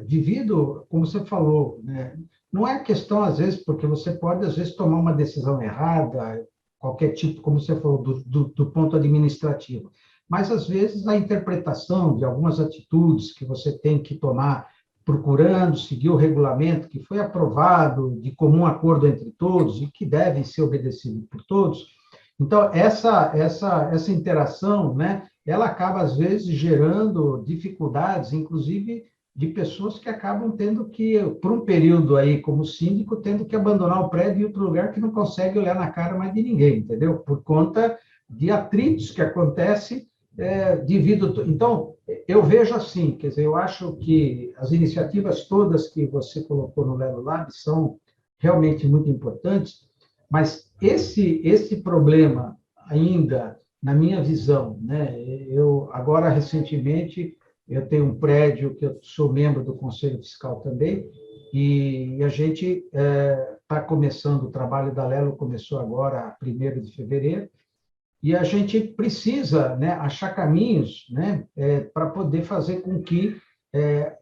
vivido, como você falou, né, não é questão, às vezes, porque você pode, às vezes, tomar uma decisão errada, qualquer tipo, como você falou, do ponto administrativo, mas, às vezes, a interpretação de algumas atitudes que você tem que tomar, procurando seguir o regulamento que foi aprovado de comum acordo entre todos e que devem ser obedecidos por todos. Então, essa interação, né, ela acaba, às vezes, gerando dificuldades, inclusive de pessoas que acabam tendo que, por um período aí, como síndico, tendo que abandonar o prédio e ir para um lugar que não consegue olhar na cara mais de ninguém, entendeu? Por conta de atritos que acontecem devido... Então, eu vejo assim, quer dizer, eu acho que as iniciativas todas que você colocou no Lelo Lab são realmente muito importantes, mas esse problema ainda, na minha visão, né, eu agora, recentemente, eu tenho um prédio que eu sou membro do Conselho Fiscal também, e a gente está começando, o trabalho da Lelo começou agora, 1º de fevereiro, e a gente precisa, né, achar caminhos, né, para poder fazer com que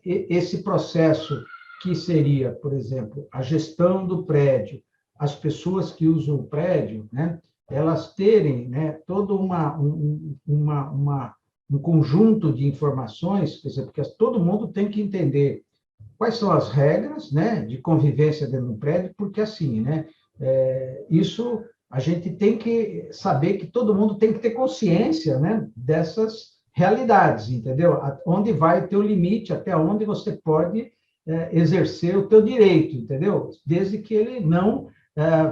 esse processo, que seria, por exemplo, a gestão do prédio, as pessoas que usam o prédio, né, elas terem, né, todo um conjunto de informações, quer dizer, porque todo mundo tem que entender quais são as regras, né, de convivência dentro do prédio, porque assim, né, isso a gente tem que saber que todo mundo tem que ter consciência, né, dessas realidades, entendeu? Onde vai o teu limite, até onde você pode exercer o teu direito, entendeu? Desde que ele não,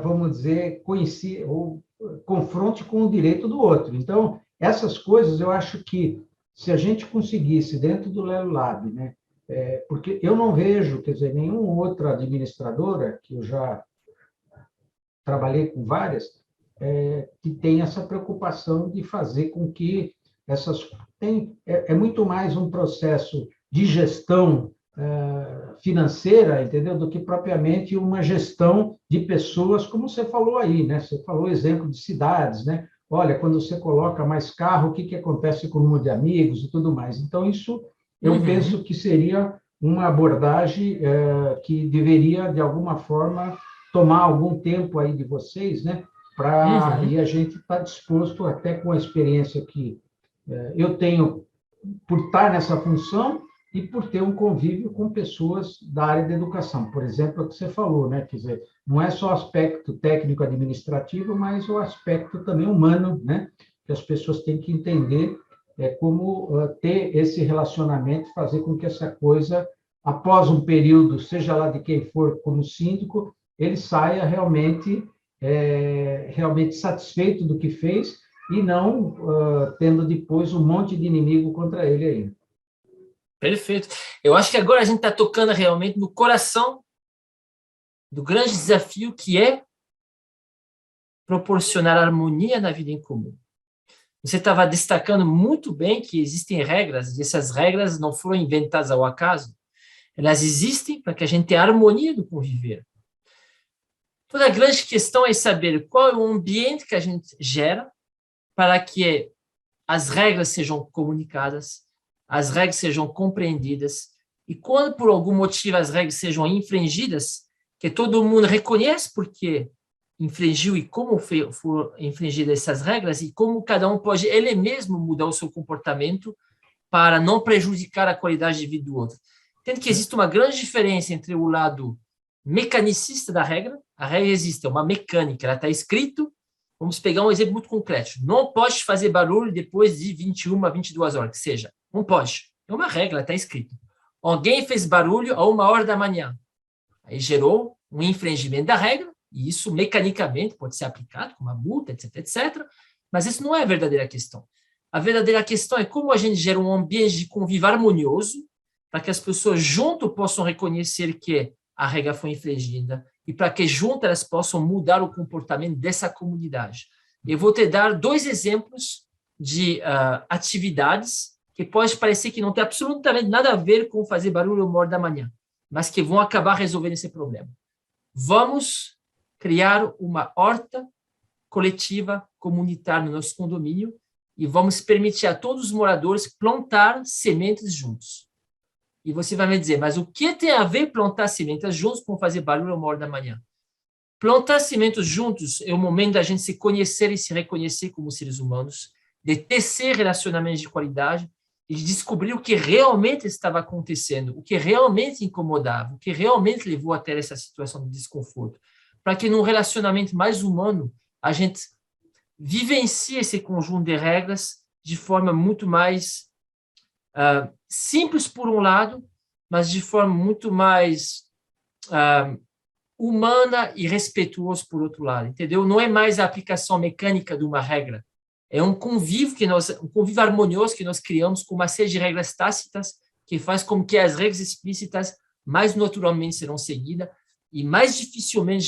vamos dizer, conheça ou confronte com o direito do outro. Então, essas coisas, eu acho que se a gente conseguisse, dentro do Lelo Lab, né, porque eu não vejo, quer dizer, nenhuma outra administradora, que eu já trabalhei com várias, que tem essa preocupação de fazer com que essas... É muito mais um processo de gestão financeira, entendeu? Do que propriamente uma gestão de pessoas, como você falou aí, né? Você falou exemplo de cidades, né? Olha, quando você coloca mais carro, o que acontece com o número de amigos e tudo mais. Então, isso eu penso que seria uma abordagem que deveria, de alguma forma, tomar algum tempo aí de vocês, né? E a gente está disposto, até com a experiência que eu tenho por estar nessa função e por ter um convívio com pessoas da área da educação. Por exemplo, o que você falou, né? Quer dizer, não é só o aspecto técnico-administrativo, mas o aspecto também humano, né? Que as pessoas têm que entender como ter esse relacionamento, fazer com que essa coisa, após um período, seja lá de quem for como síndico, ele saia realmente satisfeito do que fez e não tendo depois um monte de inimigo contra ele aí.
Perfeito. Eu acho que agora a gente está tocando realmente no coração do grande desafio, que é proporcionar harmonia na vida em comum. Você estava destacando muito bem que existem regras, e essas regras não foram inventadas ao acaso. Elas existem para que a gente tenha harmonia do conviver. Toda a grande questão é saber qual é o ambiente que a gente gera para que as regras sejam comunicadas, as regras sejam compreendidas, e quando por algum motivo as regras sejam infringidas, que todo mundo reconhece porque infringiu e como foram infringidas essas regras e como cada um pode ele mesmo mudar o seu comportamento para não prejudicar a qualidade de vida do outro. Entende que existe uma grande diferença entre o lado mecanicista da regra, a regra existe, é uma mecânica, ela está escrito. Vamos pegar um exemplo muito concreto. Não pode fazer barulho depois de 21 a 22 horas, que seja. Não pode. É uma regra, está escrito. Alguém fez barulho a 1h da manhã. Aí gerou um infringimento da regra, e isso mecanicamente pode ser aplicado com uma multa, etc, etc. Mas isso não é a verdadeira questão. A verdadeira questão é como a gente gera um ambiente de convívio harmonioso, para que as pessoas junto possam reconhecer que a regra foi infringida e para que junto elas possam mudar o comportamento dessa comunidade. Eu vou te dar 2 exemplos de atividades que pode parecer que não tem absolutamente nada a ver com fazer barulho 1 hora da manhã, mas que vão acabar resolvendo esse problema. Vamos criar uma horta coletiva comunitária no nosso condomínio e vamos permitir a todos os moradores plantar sementes juntos. E você vai me dizer, mas o que tem a ver plantar sementes juntos com fazer barulho 1 hora da manhã? Plantar sementes juntos é o momento da gente se conhecer e se reconhecer como seres humanos, de tecer relacionamentos de qualidade e de descobrir o que realmente estava acontecendo, o que realmente incomodava, o que realmente levou até essa situação de desconforto, para que num relacionamento mais humano a gente vivencie esse conjunto de regras de forma muito mais simples por um lado, mas de forma muito mais humana e respeituosa por outro lado, entendeu? Não é mais a aplicação mecânica de uma regra, é um convívio harmonioso que nós criamos com uma série de regras tácitas que faz com que as regras explícitas mais naturalmente serão seguidas e mais dificilmente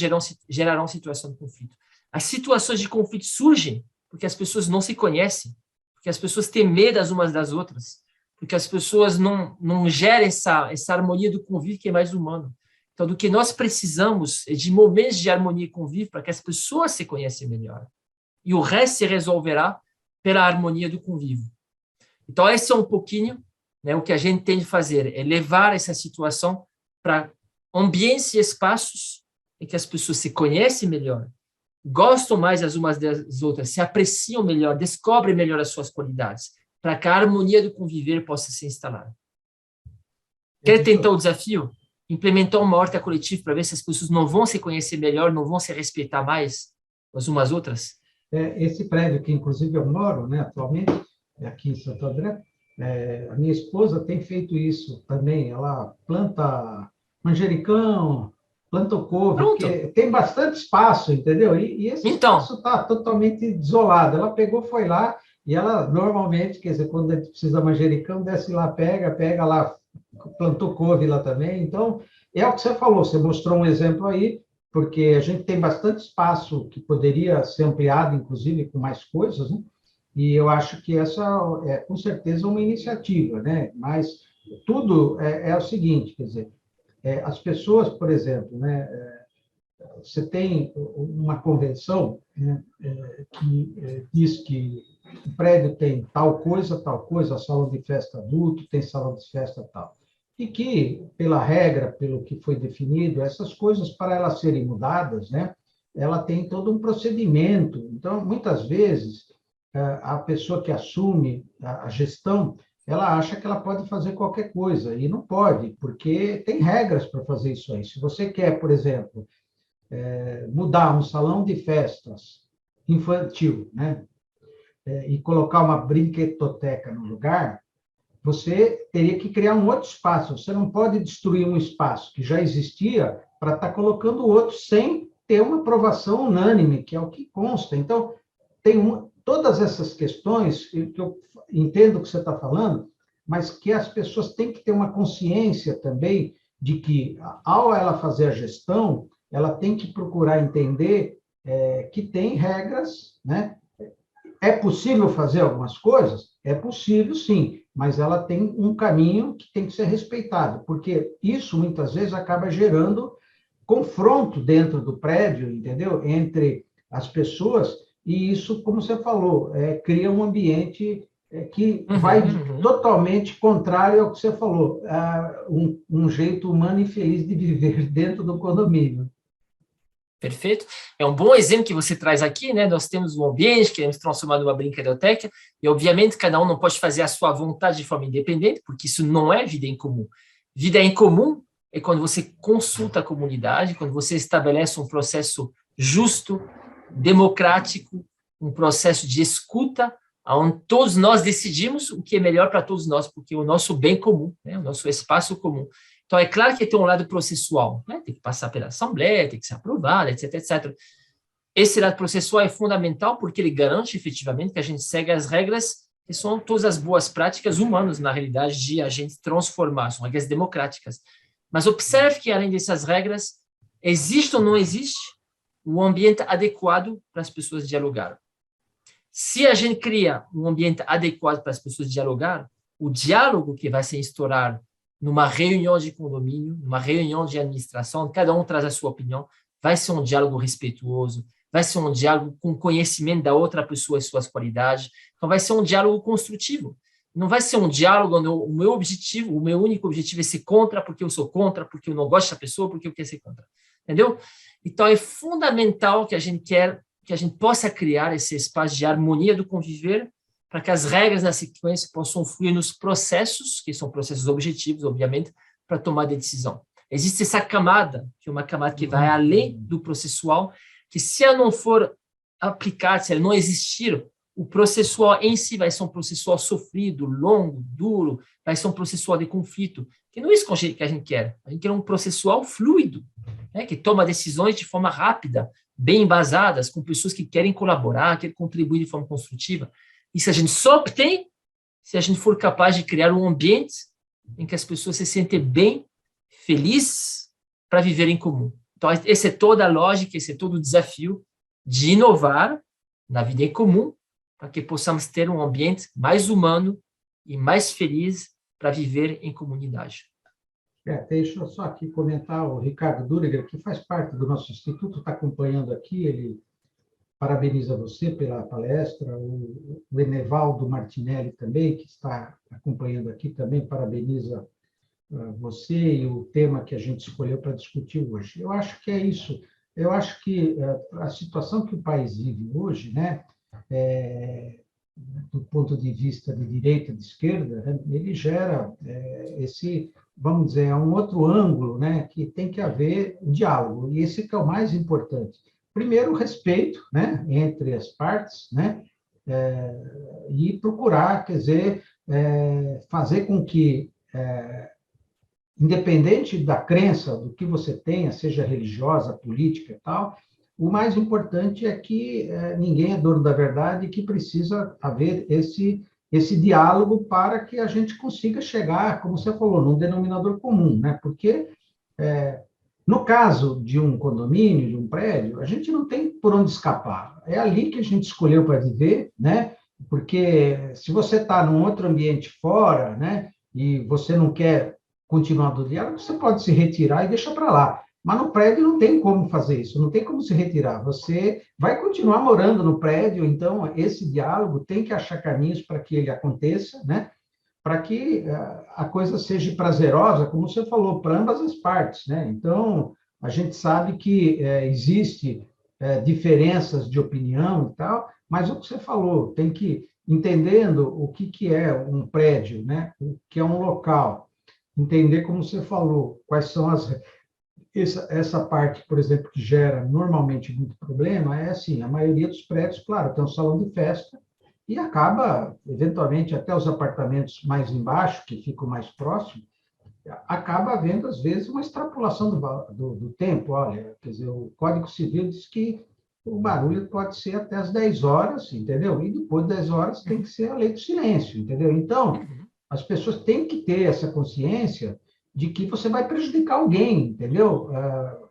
gerarão situação de conflito. As situações de conflito surgem porque as pessoas não se conhecem, porque as pessoas têm medo as umas das outras, porque as pessoas não gerem essa harmonia do convívio que é mais humano. Então, do que nós precisamos é de momentos de harmonia e convívio para que as pessoas se conheçam melhor. E o resto se resolverá pela harmonia do convívio. Então, esse é um pouquinho, né, o que a gente tem de fazer, é levar essa situação para ambientes e espaços em que as pessoas se conhecem melhor, gostam mais as umas das outras, se apreciam melhor, descobrem melhor as suas qualidades, para que a harmonia do conviver possa se instalar. Quer tentar o desafio? Implementar uma horta coletiva para ver se as pessoas não vão se conhecer melhor, não vão se respeitar mais as umas às outras?
Esse prédio que, inclusive, eu moro, né, atualmente, aqui em Santo André, a minha esposa tem feito isso também. Ela planta manjericão, planta couve, porque tem bastante espaço, entendeu? E esse espaço está totalmente desolado. Ela pegou, foi lá, e ela normalmente, quer dizer, quando a gente precisa de manjericão, desce lá, pega lá, plantou couve lá também. Então, é o que você falou, você mostrou um exemplo aí, porque a gente tem bastante espaço que poderia ser ampliado, inclusive, com mais coisas, né? E eu acho que essa é, com certeza, uma iniciativa, né? Mas tudo é o seguinte, quer dizer, as pessoas, por exemplo, né? Você tem uma convenção, né, que diz que o prédio tem tal coisa, salão de festa adulto, tem salão de festa tal. E que, pela regra, pelo que foi definido, essas coisas, para elas serem mudadas, né, ela tem todo um procedimento. Então, muitas vezes, a pessoa que assume a gestão, ela acha que ela pode fazer qualquer coisa, e não pode, porque tem regras para fazer isso aí. Se você quer, por exemplo, mudar um salão de festas infantil, né, e colocar uma brinquedoteca no lugar, você teria que criar um outro espaço. Você não pode destruir um espaço que já existia para estar colocando outro sem ter uma aprovação unânime, que é o que consta. Então, tem todas essas questões que eu entendo o que você está falando, mas que as pessoas têm que ter uma consciência também de que, ao ela fazer a gestão, ela tem que procurar entender que tem regras, né? É possível fazer algumas coisas? É possível, sim, mas ela tem um caminho que tem que ser respeitado, porque isso, muitas vezes, acaba gerando confronto dentro do prédio, entendeu? Entre as pessoas, e isso, como você falou, cria um ambiente que vai totalmente contrário ao que você falou, um jeito humano e feliz de viver dentro do condomínio.
Perfeito. É um bom exemplo que você traz aqui, né? Nós temos um ambiente, queremos transformar numa brinquedoteca, e, obviamente, cada um não pode fazer a sua vontade de forma independente, porque isso não é vida em comum. Vida em comum é quando você consulta a comunidade, quando você estabelece um processo justo, democrático, um processo de escuta, onde todos nós decidimos o que é melhor para todos nós, porque o nosso bem comum, né? O nosso espaço comum. Então, é claro que tem um lado processual, né? Tem que passar pela Assembleia, tem que ser aprovado, etc, etc. Esse lado processual é fundamental porque ele garante, efetivamente, que a gente segue as regras que são todas as boas práticas humanas, na realidade, de a gente transformar, são regras democráticas. Mas observe que, além dessas regras, existe ou não existe um ambiente adequado para as pessoas dialogar. Se a gente cria um ambiente adequado para as pessoas dialogar, o diálogo que vai se instaurar numa reunião de condomínio, numa reunião de administração, cada um traz a sua opinião, vai ser um diálogo respeituoso, vai ser um diálogo com conhecimento da outra pessoa e suas qualidades, então vai ser um diálogo construtivo. Não vai ser um diálogo onde o meu objetivo, o meu único objetivo é ser contra, porque eu sou contra, porque eu não gosto da pessoa, porque eu quero ser contra. Entendeu? Então, é fundamental que a gente possa criar esse espaço de harmonia do conviver, para que as regras da sequência possam fluir nos processos, que são processos objetivos, obviamente, para tomar de decisão. Existe essa camada, que é uma camada que vai além do processual, que se ela não for aplicada, se ela não existir, o processual em si vai ser um processual sofrido, longo, duro, vai ser um processual de conflito, que não é isso que a gente quer. A gente quer um processual fluido, né, que toma decisões de forma rápida, bem embasadas, com pessoas que querem colaborar, querem contribuir de forma construtiva. Isso a gente só obtém se a gente for capaz de criar um ambiente em que as pessoas se sentem bem, felizes, para viver em comum. Então, essa é toda a lógica, esse é todo o desafio de inovar na vida em comum, para que possamos ter um ambiente mais humano e mais feliz para viver em comunidade.
Deixa eu só aqui comentar, o Ricardo Duriger, que faz parte do nosso instituto, está acompanhando aqui, ele parabeniza você pela palestra, o Enevaldo Martinelli também, que está acompanhando aqui, também parabeniza você e o tema que a gente escolheu para discutir hoje. Eu acho que é isso. Eu acho que a situação que o país vive hoje, né, do ponto de vista de direita e de esquerda, né, ele gera esse, vamos dizer, um outro ângulo, né, que tem que haver o diálogo, e esse que é o mais importante. Primeiro, o respeito, né, entre as partes, né, e procurar, quer dizer, fazer com que, independente da crença, do que você tenha, seja religiosa, política e tal, o mais importante é que ninguém é dono da verdade e que precisa haver esse diálogo para que a gente consiga chegar, como você falou, num denominador comum, né? Porque, no caso de um condomínio, de um prédio, a gente não tem por onde escapar. É ali que a gente escolheu para viver, né? Porque se você está num outro ambiente fora, né, e você não quer continuar do diálogo, você pode se retirar e deixar para lá. Mas no prédio não tem como fazer isso, não tem como se retirar. Você vai continuar morando no prédio, então esse diálogo tem que achar caminhos para que ele aconteça, né? Para que a coisa seja prazerosa, como você falou, para ambas as partes, né? Então, a gente sabe que existe diferenças de opinião e tal, mas o que você falou, tem que, entendendo o que é um prédio, né? O que é um local, entender, como você falou, quais são essa parte, por exemplo, que gera normalmente muito problema, é assim, a maioria dos prédios, claro, tem um salão de festa e acaba, eventualmente, até os apartamentos mais embaixo, que ficam mais próximos, acaba havendo, às vezes, uma extrapolação do tempo. Olha, quer dizer, o Código Civil diz que o barulho pode ser até as 10 horas, entendeu? E depois das 10 horas tem que ser a lei do silêncio, entendeu? Então, as pessoas têm que ter essa consciência de que você vai prejudicar alguém, entendeu?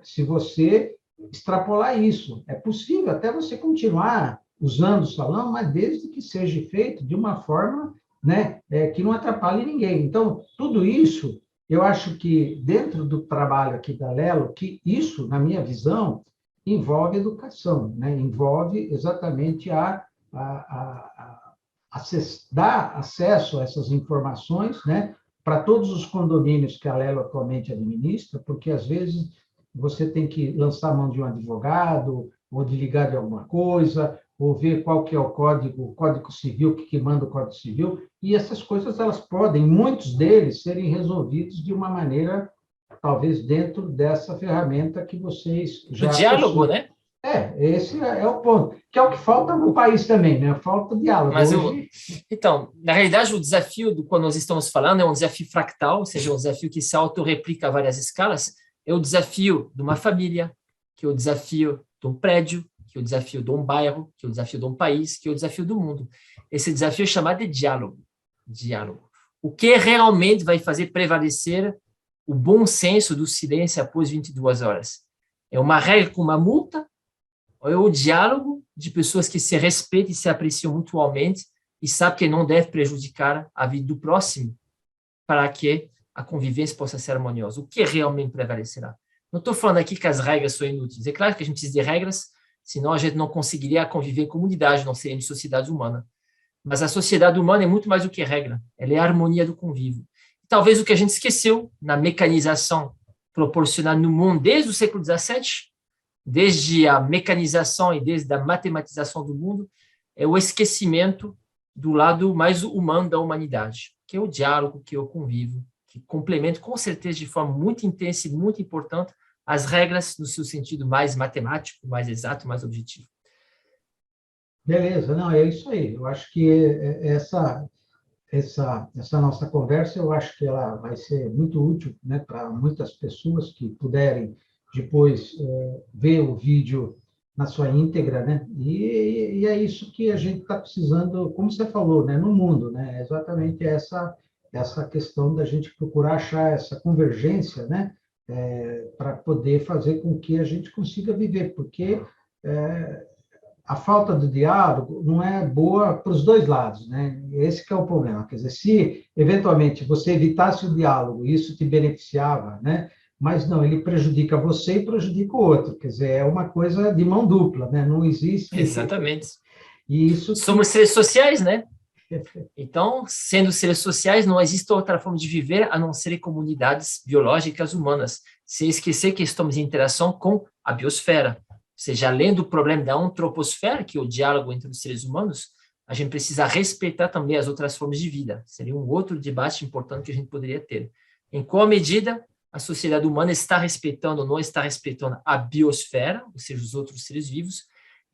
Se você extrapolar isso. É possível até você continuar usando o salão, mas desde que seja feito de uma forma, né, que não atrapalhe ninguém. Então, tudo isso, eu acho que dentro do trabalho aqui da Lelo, que isso, na minha visão, envolve educação, né? Envolve exatamente dar acesso a essas informações, né, para todos os condomínios que a Lelo atualmente administra, porque às vezes você tem que lançar a mão de um advogado, ou de ligar de alguma coisa, ou ver qual que é o Código Civil, o que manda o Código Civil, e essas coisas, elas podem, muitos deles, serem resolvidos de uma maneira, talvez dentro dessa ferramenta que vocês já
do diálogo,
possuem.
né?
Esse é o ponto, que é o que falta no país também, né? Falta diálogo.
Mas então, na realidade, o desafio do quando nós estamos falando é um desafio fractal, ou seja, um desafio que se autorreplica a várias escalas. É o desafio de uma família, que é o desafio de um prédio, que é o desafio de um bairro, que é o desafio de um país, que é o desafio do mundo. Esse desafio é chamado de diálogo. Diálogo. O que realmente vai fazer prevalecer o bom senso do silêncio após 22 horas? É uma regra com uma multa ou é o diálogo de pessoas que se respeitam e se apreciam mutuamente e sabem que não deve prejudicar a vida do próximo para que a convivência possa ser harmoniosa? O que realmente prevalecerá? Não estou falando aqui que as regras são inúteis. É claro que a gente precisa de regras, senão a gente não conseguiria conviver em comunidade, não seria em sociedade humana. Mas a sociedade humana é muito mais do que regra. Ela é a harmonia do convívio. Talvez o que a gente esqueceu na mecanização proporcionada no mundo desde o século XVII, desde a mecanização e desde a matematização do mundo, é o esquecimento do lado mais humano da humanidade, que é o diálogo, que é o convívio, que complementa com certeza de forma muito intensa e muito importante as regras no seu sentido mais matemático, mais exato, mais objetivo.
Beleza, não, é isso aí. Eu acho que essa nossa conversa, eu acho que ela vai ser muito útil, né, para muitas pessoas que puderem depois ver o vídeo na sua íntegra, né? E é isso que a gente está precisando, como você falou, né, no mundo, né? É exatamente essa questão da gente procurar achar essa convergência, né? Para poder fazer com que a gente consiga viver, porque a falta de diálogo não é boa para os dois lados, né? Esse que é o problema. Quer dizer, se eventualmente você evitasse o diálogo, isso te beneficiava, né? Mas não, ele prejudica você e prejudica o outro. Quer dizer, é uma coisa de mão dupla, né? Não existe.
Exatamente.
E isso
somos seres sociais, né? Então, sendo seres sociais, não existe outra forma de viver a não ser em comunidades biológicas humanas, sem esquecer que estamos em interação com a biosfera. Ou seja, além do problema da antroposfera, que é o diálogo entre os seres humanos, a gente precisa respeitar também as outras formas de vida. Seria um outro debate importante que a gente poderia ter. Em qual medida a sociedade humana está respeitando ou não está respeitando a biosfera, ou seja, os outros seres vivos?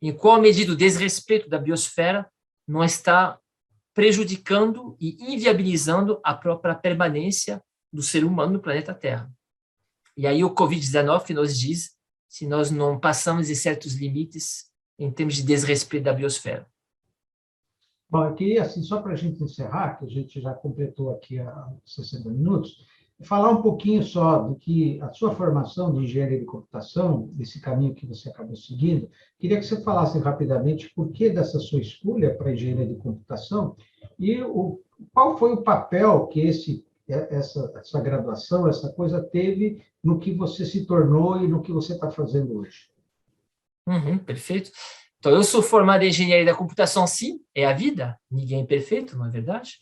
Em qual medida o desrespeito da biosfera não está prejudicando e inviabilizando a própria permanência do ser humano no planeta Terra? E aí o Covid-19 que nos diz se nós não passamos de certos limites em termos de desrespeito da biosfera.
Bom, eu queria, assim, só para a gente encerrar, que a gente já completou aqui a 60 minutos, falar um pouquinho só do que a sua formação de engenharia de computação, desse caminho que você acabou seguindo. Queria que você falasse rapidamente por que dessa sua escolha para engenharia de computação e qual foi o papel que essa graduação, essa coisa teve no que você se tornou e no que você está fazendo hoje.
Perfeito. Então, eu sou formado em engenharia da computação, sim, é a vida, ninguém é perfeito, não é verdade?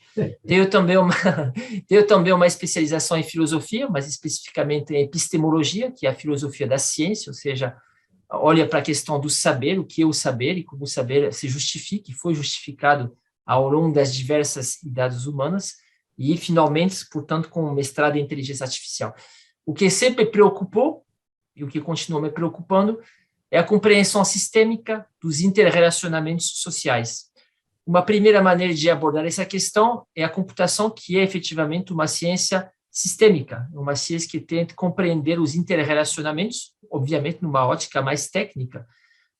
Tenho também uma especialização em filosofia, mas especificamente em epistemologia, que é a filosofia da ciência, ou seja, olha para a questão do saber, o que é o saber e como o saber se justifica e foi justificado ao longo das diversas idades humanas, e, finalmente, portanto, com um mestrado em inteligência artificial. O que sempre me preocupou, e o que continua me preocupando, é a compreensão sistêmica dos interrelacionamentos sociais. Uma primeira maneira de abordar essa questão é a computação, que é efetivamente uma ciência sistêmica, uma ciência que tenta compreender os interrelacionamentos, obviamente numa ótica mais técnica,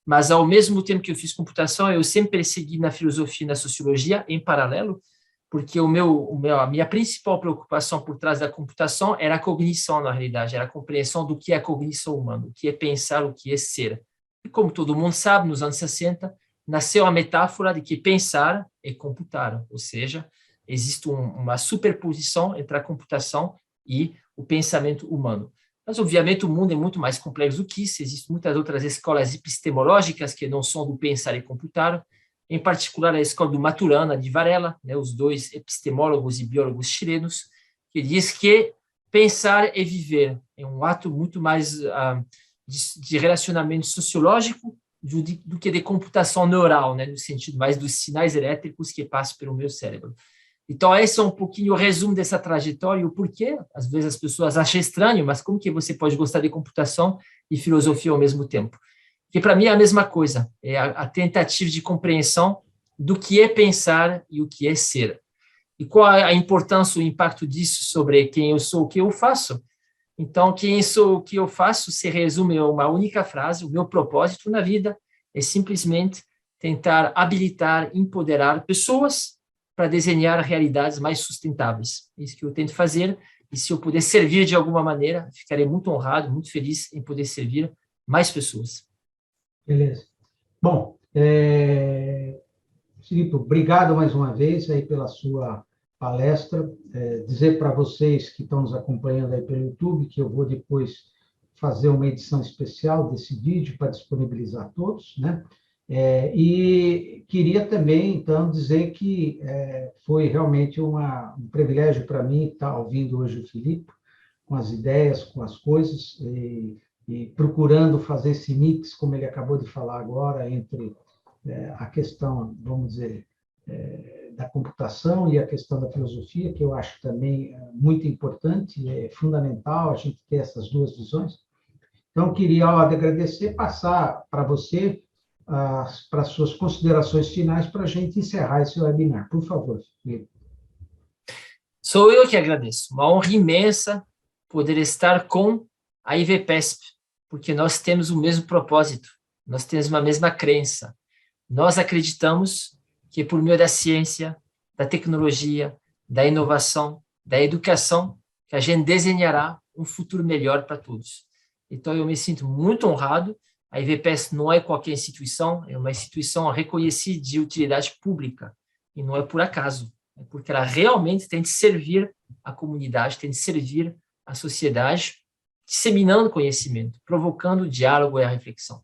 mas ao mesmo tempo que eu fiz computação, eu sempre persegui na filosofia e na sociologia em paralelo, porque a minha principal preocupação por trás da computação era a cognição, na realidade, era a compreensão do que é a cognição humana, o que é pensar, o que é ser. E como todo mundo sabe, nos anos 60, nasceu a metáfora de que pensar é computar, ou seja, existe uma superposição entre a computação e o pensamento humano. Mas, obviamente, o mundo é muito mais complexo do que isso, existem muitas outras escolas epistemológicas que não são do pensar e computar, em particular a escola do Maturana, de Varela, né, os dois epistemólogos e biólogos chilenos, que diz que pensar é viver, é um ato muito mais de relacionamento sociológico do que de computação neural, né, no sentido mais dos sinais elétricos que passam pelo meu cérebro. Então, esse é um pouquinho o resumo dessa trajetória e o porquê. Às vezes as pessoas acham estranho, mas como que você pode gostar de computação e filosofia ao mesmo tempo? Que para mim é a mesma coisa, é a tentativa de compreensão do que é pensar e o que é ser. E qual a importância, o impacto disso sobre quem eu sou, o que eu faço? Então, quem sou, o que eu faço, se resume a uma única frase: o meu propósito na vida é simplesmente tentar habilitar, empoderar pessoas para desenhar realidades mais sustentáveis. É isso que eu tento fazer, e se eu puder servir de alguma maneira, ficarei muito honrado, muito feliz em poder servir mais pessoas.
Beleza. Bom, Filipe, obrigado mais uma vez aí pela sua palestra. Dizer para vocês que estão nos acompanhando aí pelo YouTube que eu vou depois fazer uma edição especial desse vídeo para disponibilizar a todos, né? E queria também, então, dizer que foi realmente um privilégio para mim estar ouvindo hoje o Filipe, com as ideias, com as coisas, e procurando fazer esse mix, como ele acabou de falar agora, entre a questão, vamos dizer, da computação e a questão da filosofia, que eu acho também muito importante, é fundamental a gente ter essas duas visões. Então, queria agradecer, passar para você para as suas considerações finais para a gente encerrar esse webinar. Por favor, Filipe.
Sou eu que agradeço. Uma honra imensa poder estar com a IVPESP, porque nós temos o mesmo propósito, nós temos uma mesma crença. Nós acreditamos que por meio da ciência, da tecnologia, da inovação, da educação, que a gente desenhará um futuro melhor para todos. Então, eu me sinto muito honrado. A IVPES não é qualquer instituição, é uma instituição reconhecida de utilidade pública, e não é por acaso, é porque ela realmente tem de servir a comunidade, tem de servir a sociedade, disseminando conhecimento, provocando o diálogo e a reflexão.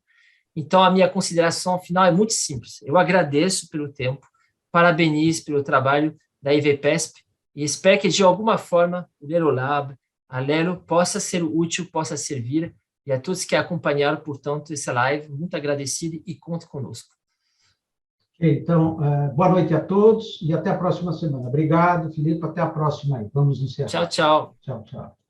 Então, a minha consideração final é muito simples. Eu agradeço pelo tempo, parabenizo pelo trabalho da IVPESP e espero que, de alguma forma, o Lelolab, a Lelo, possa ser útil, possa servir. E a todos que acompanharam, portanto, essa live, muito agradecido e conte conosco.
Então, boa noite a todos e até a próxima semana. Obrigado, Filipe. Até a próxima aí. Vamos encerrar.
Tchau, tchau.
Tchau, tchau.